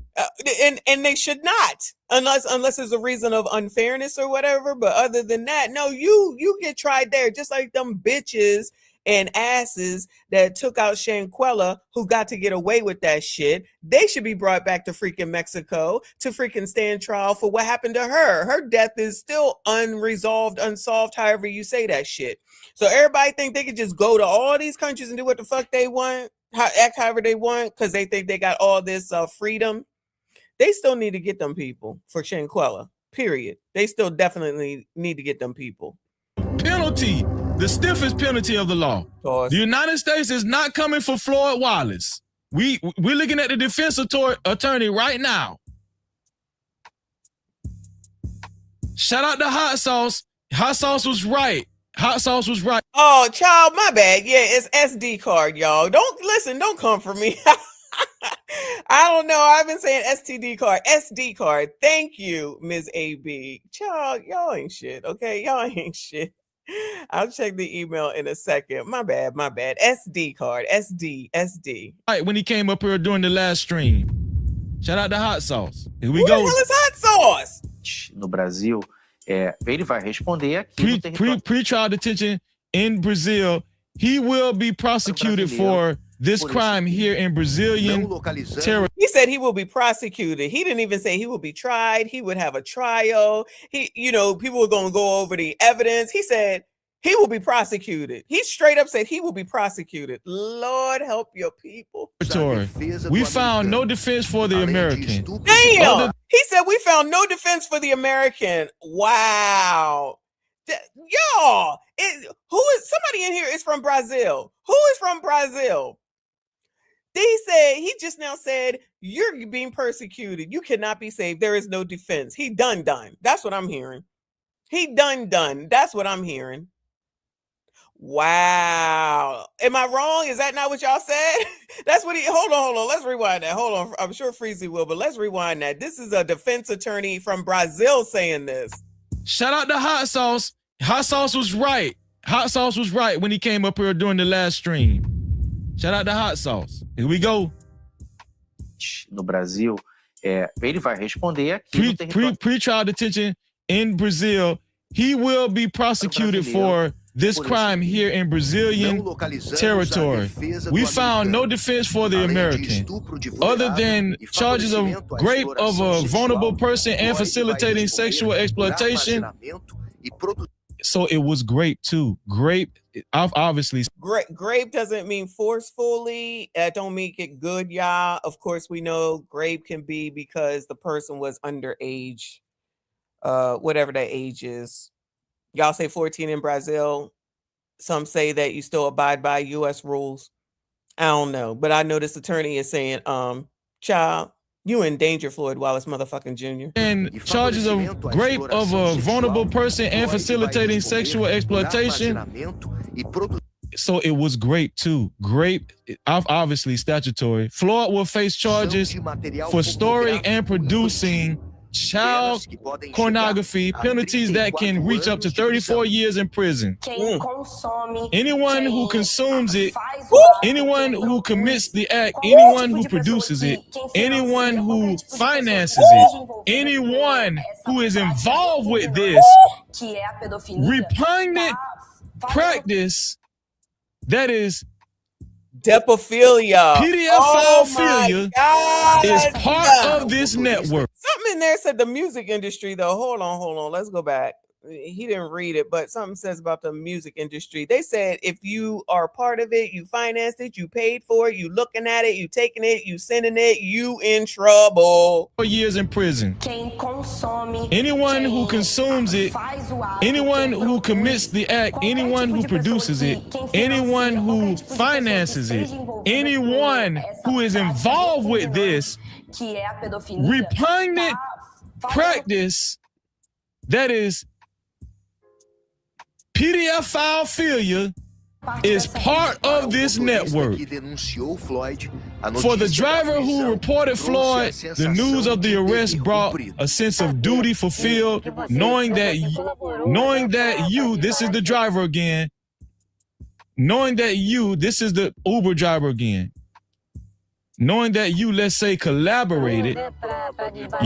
And they should not, unless there's a reason of unfairness or whatever. But other than that, no, you get tried there, just like them bitches and asses that took out Shanquella, who got to get away with that shit. They should be brought back to freaking Mexico to freaking stand trial for what happened to her. Her death is still unresolved, unsolved, however you say that shit. So everybody think they could just go to all these countries and do what the fuck they want, act however they want, because they think they got all this freedom. They still need to get them people for Shanquella, period. They still definitely need to get them people. Penalty. The stiffest penalty of the law. The United States is not coming for Floyd Wallace. We're looking at the defense attorney right now. Shout out to Hot Sauce. Hot Sauce was right. Hot Sauce was right. Oh, child, my bad. Yeah, it's SD card, y'all. Don't come for me. I don't know. I've been saying STD card, SD card. Thank you, Ms. AB. Child, y'all ain't shit, okay? Y'all ain't shit. I'll check the email in a second. My bad. SD card. SD. Right, when he came up here during the last stream. Shout out to Hot Sauce. Here we Who go. the hell is Hot Sauce? No Brasil, ele vai responder aqui. Pre-trial detention in Brazil. He will be prosecuted for this crime here in Brazilian territory. He said he will be prosecuted. He didn't even say he will be tried. He would have a trial. People were going to go over the evidence. He said he will be prosecuted. He straight up said he will be prosecuted. Lord help your people. We found no defense for the American. Damn. He said we found no defense for the American. Wow. Y'all, somebody in here is from Brazil. Who is from Brazil? He just now said, you're being persecuted. You cannot be saved. There is no defense. He done. That's what I'm hearing. He done. That's what I'm hearing. Wow. Am I wrong? Is that not what y'all said? That's what hold on. Let's rewind that. Hold on. I'm sure Freezy will, but let's rewind that. This is a defense attorney from Brazil saying this. Shout out to Hot Sauce. Hot Sauce was right. Hot Sauce was right when he came up here during the last stream. Shout out to Hot Sauce. Here we go. No Brasil, ele vai responder aqui. Pre-trial detention in Brazil. He will be prosecuted for this crime here in Brazilian territory. We found no defense for the American, other than charges of rape of a vulnerable person and facilitating sexual exploitation. So it was grape too. Grape, obviously. Grape doesn't mean forcefully. That don't make it good, y'all. Of course, we know grape can be because the person was underage, whatever that age is. Y'all say 14 in Brazil. Some say that you still abide by U.S. rules. I don't know, but I know this attorney is saying, child, You in danger, Floyd Wallace, motherfucking Jr. And charges of rape of a vulnerable person and facilitating sexual exploitation. So it was grape too. Grape, obviously statutory. Floyd will face charges for storing and producing child pornography, penalties that can reach up to 34 years in prison. Anyone who consumes it, anyone who commits the act, anyone who produces it, anyone who finances it, anyone who is involved with this repugnant practice that is Depophilia. Pedophilia is part of this network. Something in there said the music industry, though. Hold on. Let's go back. He didn't read it, but something says about the music industry. They said if you are part of it, you financed it, you paid for it, you looking at it, you taking it, you sending it, you in trouble. 4 years in prison. Anyone who consumes it, anyone who commits the act, anyone who produces it, anyone who finances it, anyone who is involved with this repugnant practice that is pedophilia is part of this network. For the driver who reported Floyd, the news of the arrest brought a sense of duty fulfilled, knowing that you, this is the driver again, knowing that you, this is the Uber driver again, knowing that you, let's say, collaborated,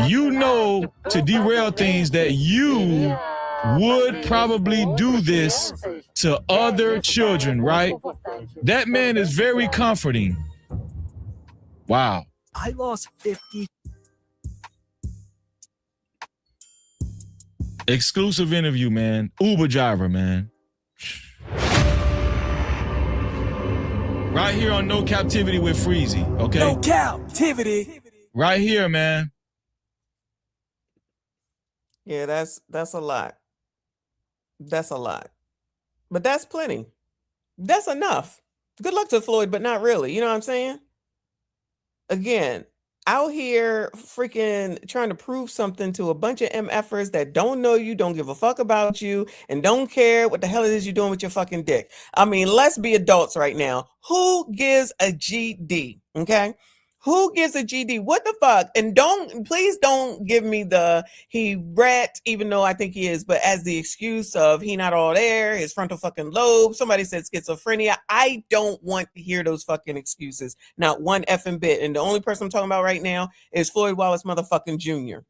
you know to derail things that you would probably do this to other children, right? That man is very comforting. Wow. I lost 50. Exclusive interview, man. Uber driver, man. Right here on No Captivity with Freezy, okay? No captivity. Right here, man. Yeah, that's a lot. That's a lot. But that's plenty. That's enough. Good luck to Floyd, but not really. You know what I'm saying? Again, out here freaking trying to prove something to a bunch of MFers that don't know you, don't give a fuck about you, and don't care what the hell it is you're doing with your fucking dick. I mean, let's be adults right now. Who gives a GD? Okay? Who gives a GD? What the fuck? And please don't give me the he rat, even though I think he is, but as the excuse of he not all there, his frontal fucking lobe. Somebody said schizophrenia. I don't want to hear those fucking excuses. Not one effing bit. And the only person I'm talking about right now is Floyd Wallace motherfucking Jr.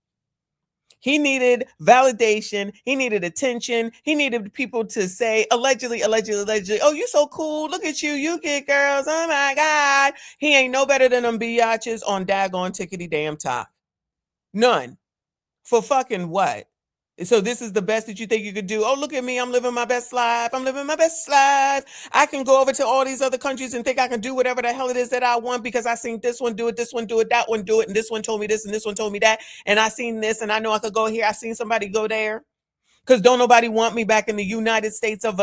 He needed validation. He needed attention. He needed people to say, allegedly, oh, you so cool. Look at you. You get girls. Oh, my God. He ain't no better than them biatches on daggone tickety damn top. None. For fucking what? So this is the best that you think you could do? Oh, look at me. I'm living my best life. I'm living my best life. I can go over to all these other countries and think I can do whatever the hell it is that I want because I seen this one do it, that one do it, and this one told me this, and this one told me that, and I seen this, and I know I could go here. I seen somebody go there. Because don't nobody want me back in the United States of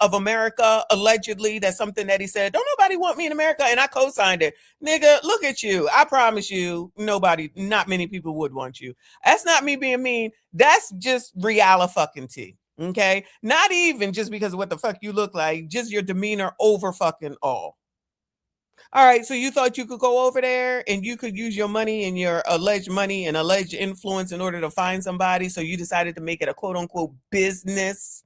America, allegedly. That's something that he said. Don't nobody want me in America, and I co-signed it. Nigga, look at you. I promise you, not many people would want you. That's not me being mean. That's just reality fucking tea, okay? Not even just because of what the fuck you look like, just your demeanor over fucking all. All right, so you thought you could go over there and you could use your money and your alleged money and alleged influence in order to find somebody. So you decided to make it a quote unquote business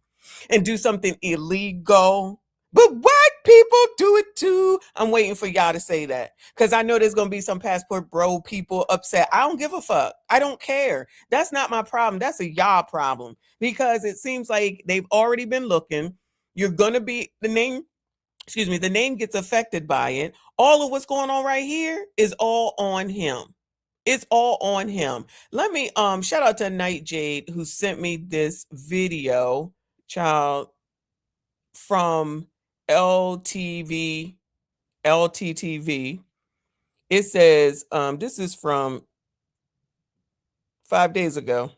and do something illegal. But white people do it too. I'm waiting for y'all to say that because I know there's going to be some passport bro people upset. I don't give a fuck. I don't care. That's not my problem. That's a y'all problem because it seems like they've already been looking. You're going to be the name gets affected by it. All of what's going on right here is all on him. It's all on him. Let me shout out to Night Jade who sent me this video, child, from LTTV. It says, this is from 5 days ago.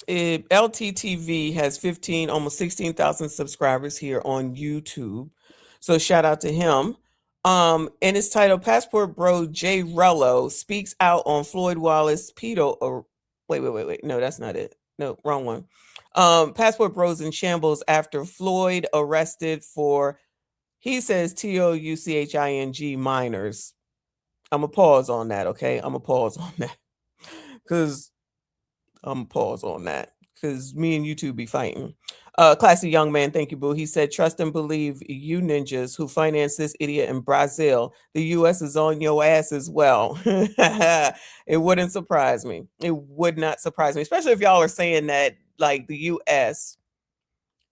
LTTV has almost 16,000 subscribers here on YouTube. So shout out to him. And it's titled Passport Bro Jay Rello speaks out on Floyd Wallace pedo. Or wait. No, that's not it. No, wrong one. Passport Bros in shambles after Floyd arrested for, he says, TOUCHING minors. I'm going to pause on that, okay? I'm going to pause on that. Because me and you two be fighting. Classy young man, thank you, boo. He said, trust and believe you ninjas who finance this idiot in Brazil. The U.S. is on your ass as well. It wouldn't surprise me. It would not surprise me, especially if y'all are saying that like the U.S.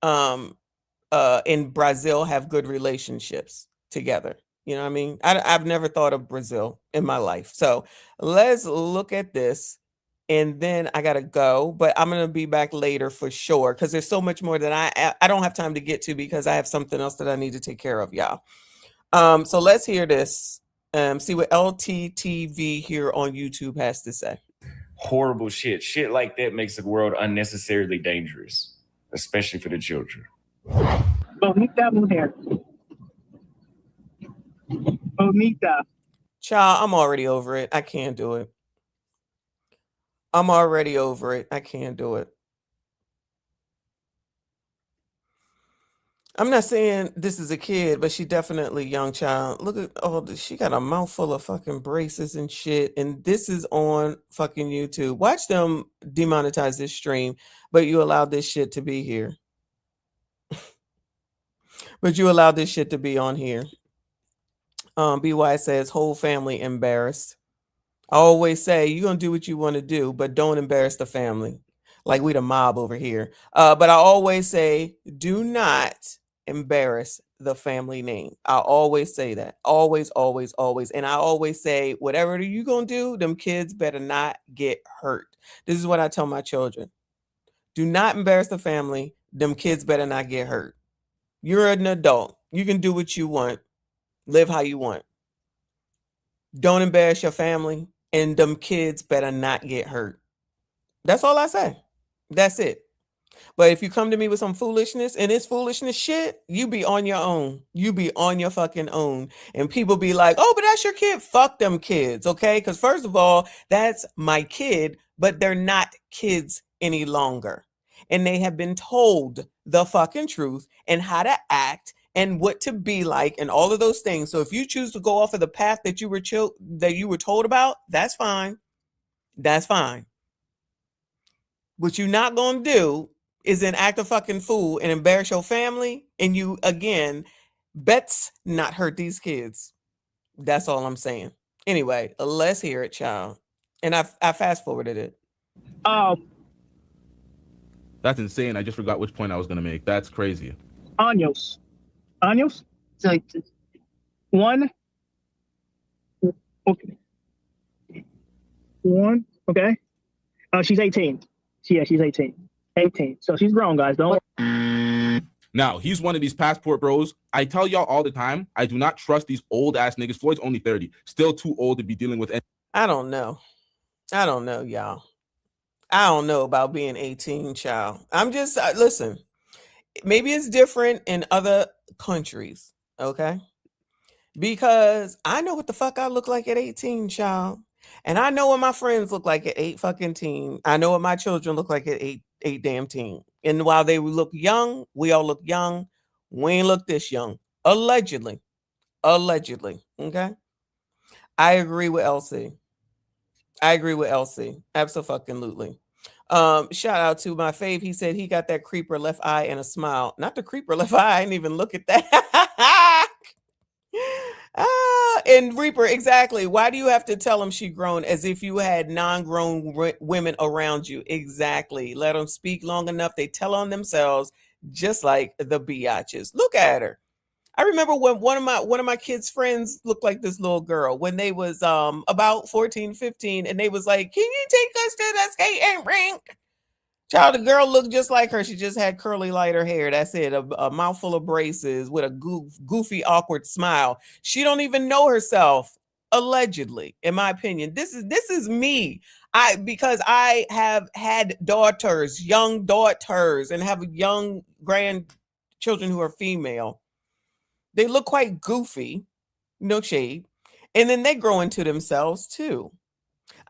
In Brazil have good relationships together. You know what I mean? I've never thought of Brazil in my life. So let's look at this. And then I gotta go, but I'm gonna be back later for sure because there's so much more that I don't have time to get to because I have something else that I need to take care of, y'all. So let's hear this. See what LTTV here on YouTube has to say. Horrible shit. Shit like that makes the world unnecessarily dangerous, especially for the children. Bonita mujer. Bonita. Child, I'm already over it. I can't do it. I'm already over it. I can't do it. I'm not saying this is a kid, but she definitely young child. Look at all this. She got a mouthful of fucking braces and shit. And this is on fucking YouTube. Watch them demonetize this stream, but you allowed this shit to be here. But you allowed this shit to be on here. BY says, whole family embarrassed. I always say, you're going to do what you want to do, but don't embarrass the family. Like we the mob over here. But I always say, do not embarrass the family name. I always say that. Always, always, always. And I always say, whatever you going to do, them kids better not get hurt. This is what I tell my children. Do not embarrass the family. Them kids better not get hurt. You're an adult. You can do what you want. Live how you want. Don't embarrass your family. And them kids better not get hurt. That's all I say. That's it. But if you come to me with some foolishness and it's foolishness shit, you be on your own. You be on your fucking own. And people be like, oh, but that's your kid. Fuck them kids, okay? Because first of all, that's my kid, but they're not kids any longer. And they have been told the fucking truth and how to act and what to be like and all of those things. So if you choose to go off of the path that you were told about, that's fine. That's fine. What you're not going to do is then act a fucking fool and embarrass your family. And you, again, bets not hurt these kids. That's all I'm saying. Anyway, let's hear it, child. And I fast forwarded it. That's insane. I just forgot which point I was going to make. That's crazy. Años. So one. Okay. One. Okay. She's 18. She's 18. 18. So she's grown, guys. Don't. Now, he's one of these passport bros. I tell y'all all the time, I do not trust these old ass niggas. Floyd's only 30. Still too old to be dealing with. I don't know, y'all. I don't know about being 18, child. I'm just, listen, maybe it's different in other countries, okay? Because I know what the fuck I look like at 18, child. And I know what my friends look like at 8 fucking teen. I know what my children look like at 8 damn teen. And while they look young, we all look young. We ain't look this young. Allegedly. Okay? I agree with LC. Absolutely. Shout out to my fave. He said he got that creeper left eye and a smile. Not the creeper left eye. I didn't even look at that. And Reaper, exactly. Why do you have to tell him she grown as if you had non-grown women around you? Exactly. Let them speak long enough. They tell on themselves, just like the biatches. Look at her. I remember when one of my kids' friends looked like this little girl when they was about 14, 15, and they was like, "Can you take us to the skating rink?" Child, the girl looked just like her. She just had curly, lighter hair. That's it. A mouthful of braces with a goofy, awkward smile. She don't even know herself, allegedly, in my opinion. This is me. Because I have had daughters, young daughters, and have young grandchildren who are female. They look quite goofy. No shade. And then they grow into themselves too.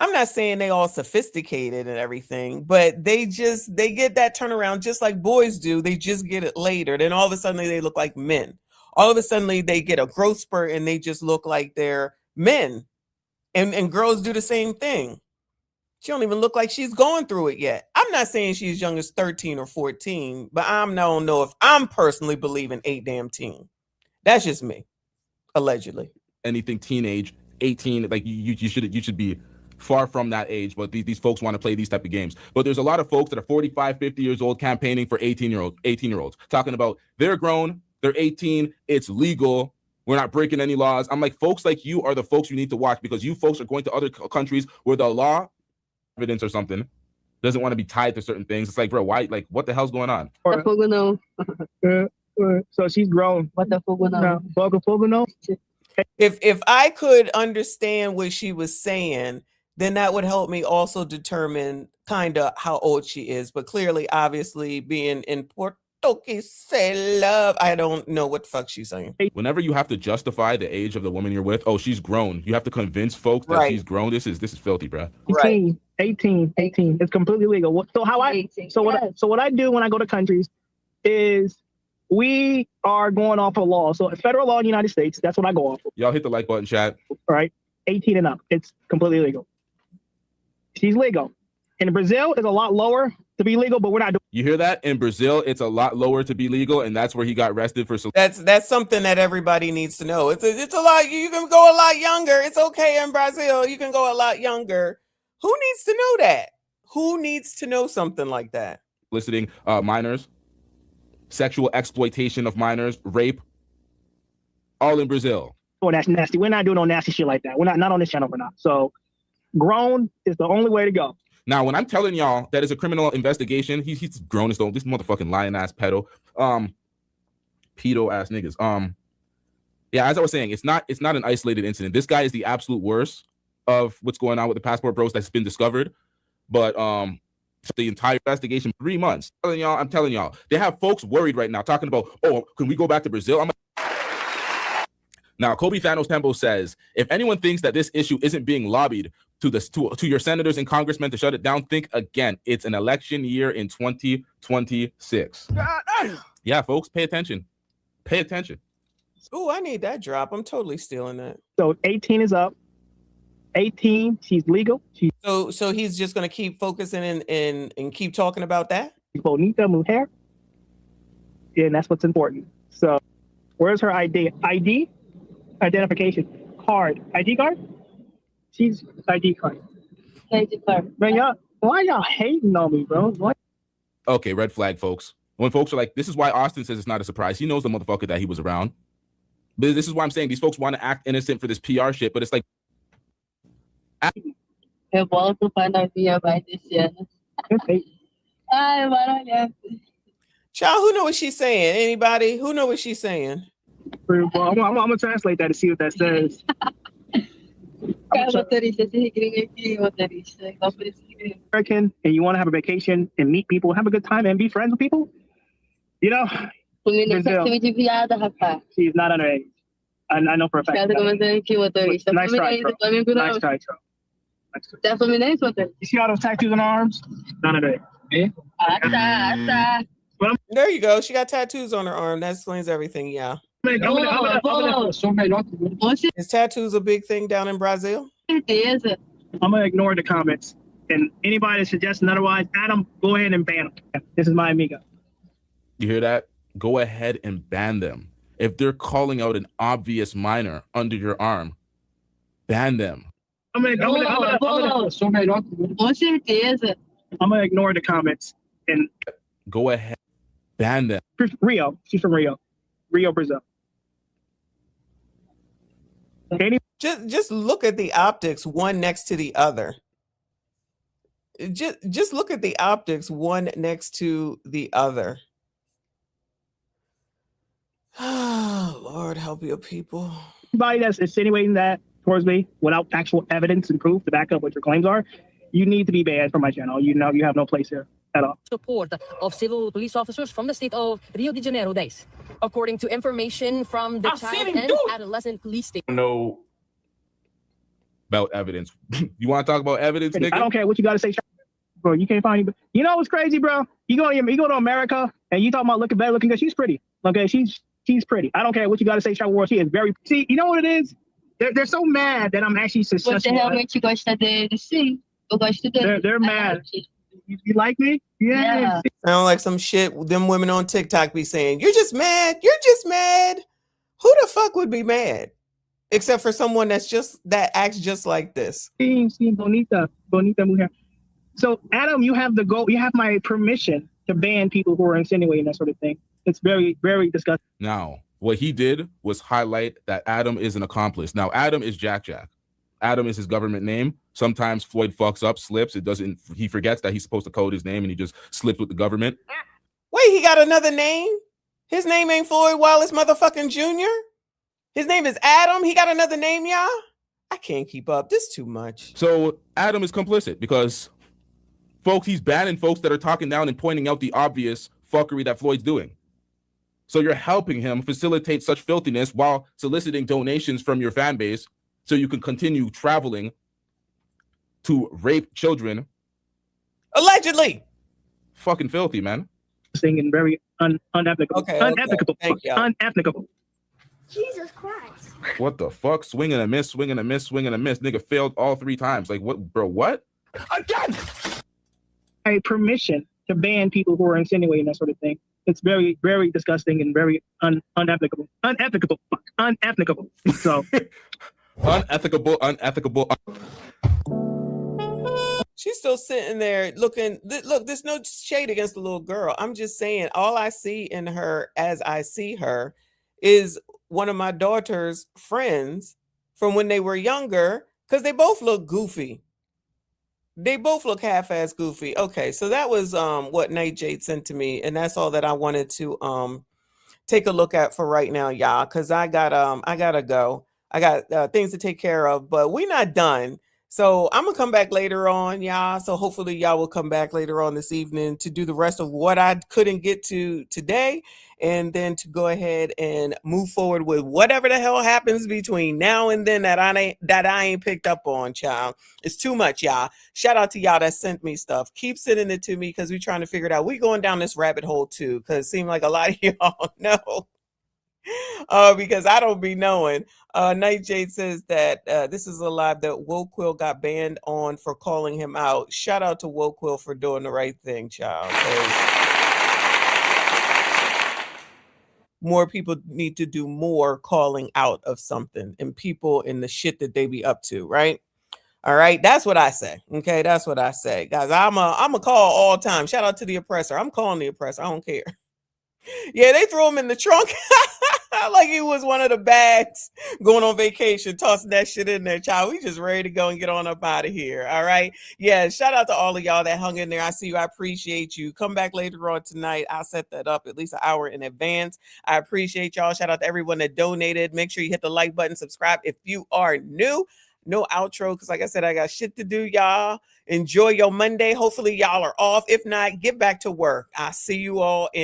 I'm not saying they all sophisticated and everything, but they get that turnaround just like boys do. They just get it later. Then all of a sudden they look like men. All of a sudden they get a growth spurt and they just look like they're men. And girls do the same thing. She don't even look like she's going through it yet. I'm not saying she's as young as 13 or 14, but I don't know if I'm personally believing 8 damn teen. That's just me, allegedly. Anything teenage, 18, like you should be far from that age, but these folks want to play these type of games. But there's a lot of folks that are 45, 50 years old campaigning for 18-year-olds, talking about they're grown, they're 18, it's legal, we're not breaking any laws. I'm like, folks like you are the folks you need to watch, because you folks are going to other countries where the law, evidence or something, doesn't want to be tied to certain things. It's like, bro, why? Like, what the hell's going on? So she's grown. What the fuck? If I could understand what she was saying, then that would help me also determine kind of how old she is. But clearly, obviously, being in Portuguese love, I don't know what the fuck she's saying. Whenever you have to justify the age of the woman you're with, oh, she's grown. You have to convince folks that she's grown. This is filthy, bro. 18. It's completely legal. So what I do when I go to countries is we are going off of law. So federal law in the United States, that's what I go off of. Y'all hit the like button, chat. All right. 18 and up. It's completely legal. She's legal. In Brazil, it's a lot lower to be legal, but we're not doing. You hear that? In Brazil, it's a lot lower to be legal, and that's where he got arrested for. That's something that everybody needs to know. It's a lot. You can go a lot younger. It's okay in Brazil. You can go a lot younger. Who needs to know that? Who needs to know something like that? Soliciting minors, sexual exploitation of minors, rape, all in Brazil. Oh, that's nasty. We're not doing no nasty shit like that. We're not on this channel. We're not. So grown is the only way to go. Now, when I'm telling y'all that is a criminal investigation, he's grown as though this motherfucking lying ass pedo, pedo ass niggas. Yeah, as I was saying, it's not an isolated incident. This guy is the absolute worst of what's going on with the passport bros that's been discovered. But the entire investigation, 3 months. I'm telling y'all, they have folks worried right now, talking about, oh, can we go back to Brazil? Now, Kobe Thanos Tempo says, if anyone thinks that this issue isn't being lobbied to your senators and congressmen to shut it down, think again. It's an election year in 2026. Yeah, folks, pay attention. Pay attention. Oh, I need that drop. I'm totally stealing that. So 18 is up. 18, she's legal. So he's just gonna keep focusing and keep talking about that. Bonita mujer. Yeah, and that's what's important. So where's her ID? Identification card. ID card? She's ID card. ID card. Man, why y'all hating on me, bro? What? Okay, red flag, folks. When folks are like, this is why Austin says it's not a surprise. He knows the motherfucker that he was around. But this is why I'm saying these folks want to act innocent for this PR shit, but it's like. Eu volto para novinha mais desse ano. Ai, maravilha. Child, who know what she's saying? Anybody? Who know what she's saying? Well, I'm gonna translate that to see what that says. American, and you want to have a vacation and meet people, have a good time, and be friends with people. You know, Brazil, she's not underage. I know for a fact. Nice try, Tro. Nice try, Tro. You see all those tattoos on her arms? Not underage. There you go. She got tattoos on her arm. That explains everything. Yeah. Is tattoos a big thing down in Brazil? I'm gonna ignore the comments, and anybody that suggests otherwise, Adam, go ahead and ban them. This is my amigo. You hear that? Go ahead and ban them. If they're calling out an obvious minor under your arm, ban them. I'm gonna ignore the comments and go ahead, ban them. Rio, she's from Rio, Brazil. Just look at the optics, one next to the other. Just look at the optics, one next to the other. Oh, Lord, help your people. Anybody that's insinuating that towards me without actual evidence and proof to back up what your claims are, you need to be banned from my channel. You know, you have no place here. at all. Support of civil police officers from the state of Rio de Janeiro, days. According to information from the child and adolescent police station. No. About evidence. You want to talk about evidence, nigga? I don't care what you got to say, bro. You can't find anybody. You know what's crazy, bro? You go to America and you talking about looking better looking good. She's pretty. Okay, she's pretty. I don't care what you got to say, Travel World. She is very. See, you know what it is? They're so mad that I'm actually successful. Você realmente gosta dele? Sim, eu gosto dele. They're mad. You like me? Yeah. Sound like some shit them women on TikTok be saying. You're just mad. You're just mad. Who the fuck would be mad? Except for someone that acts just like this. Sí, bonita mujer. So Adam, you have my permission to ban people who are insinuating that sort of thing. It's very, very disgusting. Now, what he did was highlight that Adam is an accomplice. Now, Adam is Jack. Adam is his government name. Sometimes Floyd fucks up, slips. He forgets that he's supposed to code his name and he just slips with the government. Wait, he got another name? His name ain't Floyd Wallace motherfucking Jr.? His name is Adam. He got another name, y'all? I can't keep up. This is too much. So Adam is complicit because, folks, he's banning folks that are talking down and pointing out the obvious fuckery that Floyd's doing. So you're helping him facilitate such filthiness while soliciting donations from your fan base so you can continue traveling to rape children. Allegedly. Fucking filthy, man. And very unethical. Okay, unethical. Jesus Christ. What the fuck? Swing and a miss, swing and a miss, swing and a miss. Nigga failed all 3 times. Like, what, bro? What? Again! I permission to ban people who are insinuating that sort of thing. It's very, very disgusting and very unethical. Unethical. So. Unethical. She's still sitting there looking. Look, there's no shade against the little girl. I'm just saying, all I see in her as I see her is one of my daughter's friends from when they were younger, because they both look goofy. They both look half-ass goofy. Okay, so that was what Night Jade sent to me, and that's all that I wanted to take a look at for right now, y'all, because I gotta go. I got things to take care of, but we're not done. So I'm gonna come back later on, y'all. So hopefully y'all will come back later on this evening to do the rest of what I couldn't get to today, and then to go ahead and move forward with whatever the hell happens between now and then that I ain't picked up on, child. It's too much, y'all. Shout out to y'all that sent me stuff. Keep sending it to me because we're trying to figure it out. We going down this rabbit hole too, because it seemed like a lot of y'all know. Because I don't be knowing. Night Jade says that this is a live that Woke Quill got banned on for calling him out. Shout out to Woke Quill for doing the right thing, child. More people need to do more calling out of something and people in the shit that they be up to, right? All right, that's what I say. Okay, that's what I say, guys. I'm a call all time. Shout out to the oppressor. I'm calling the oppressor. I don't care. Yeah, they threw him in the trunk like he was one of the bags going on vacation, tossing that shit in there, child. We just ready to go and get on up out of here. All right. Yeah. Shout out to all of y'all that hung in there. I see you. I appreciate you. Come back later on tonight. I'll set that up at least an hour in advance. I appreciate y'all. Shout out to everyone that donated. Make sure you hit the like button, subscribe if you are new. No outro, because like I said, I got shit to do, y'all. Enjoy your Monday. Hopefully y'all are off. If not, get back to work. I'll see you all in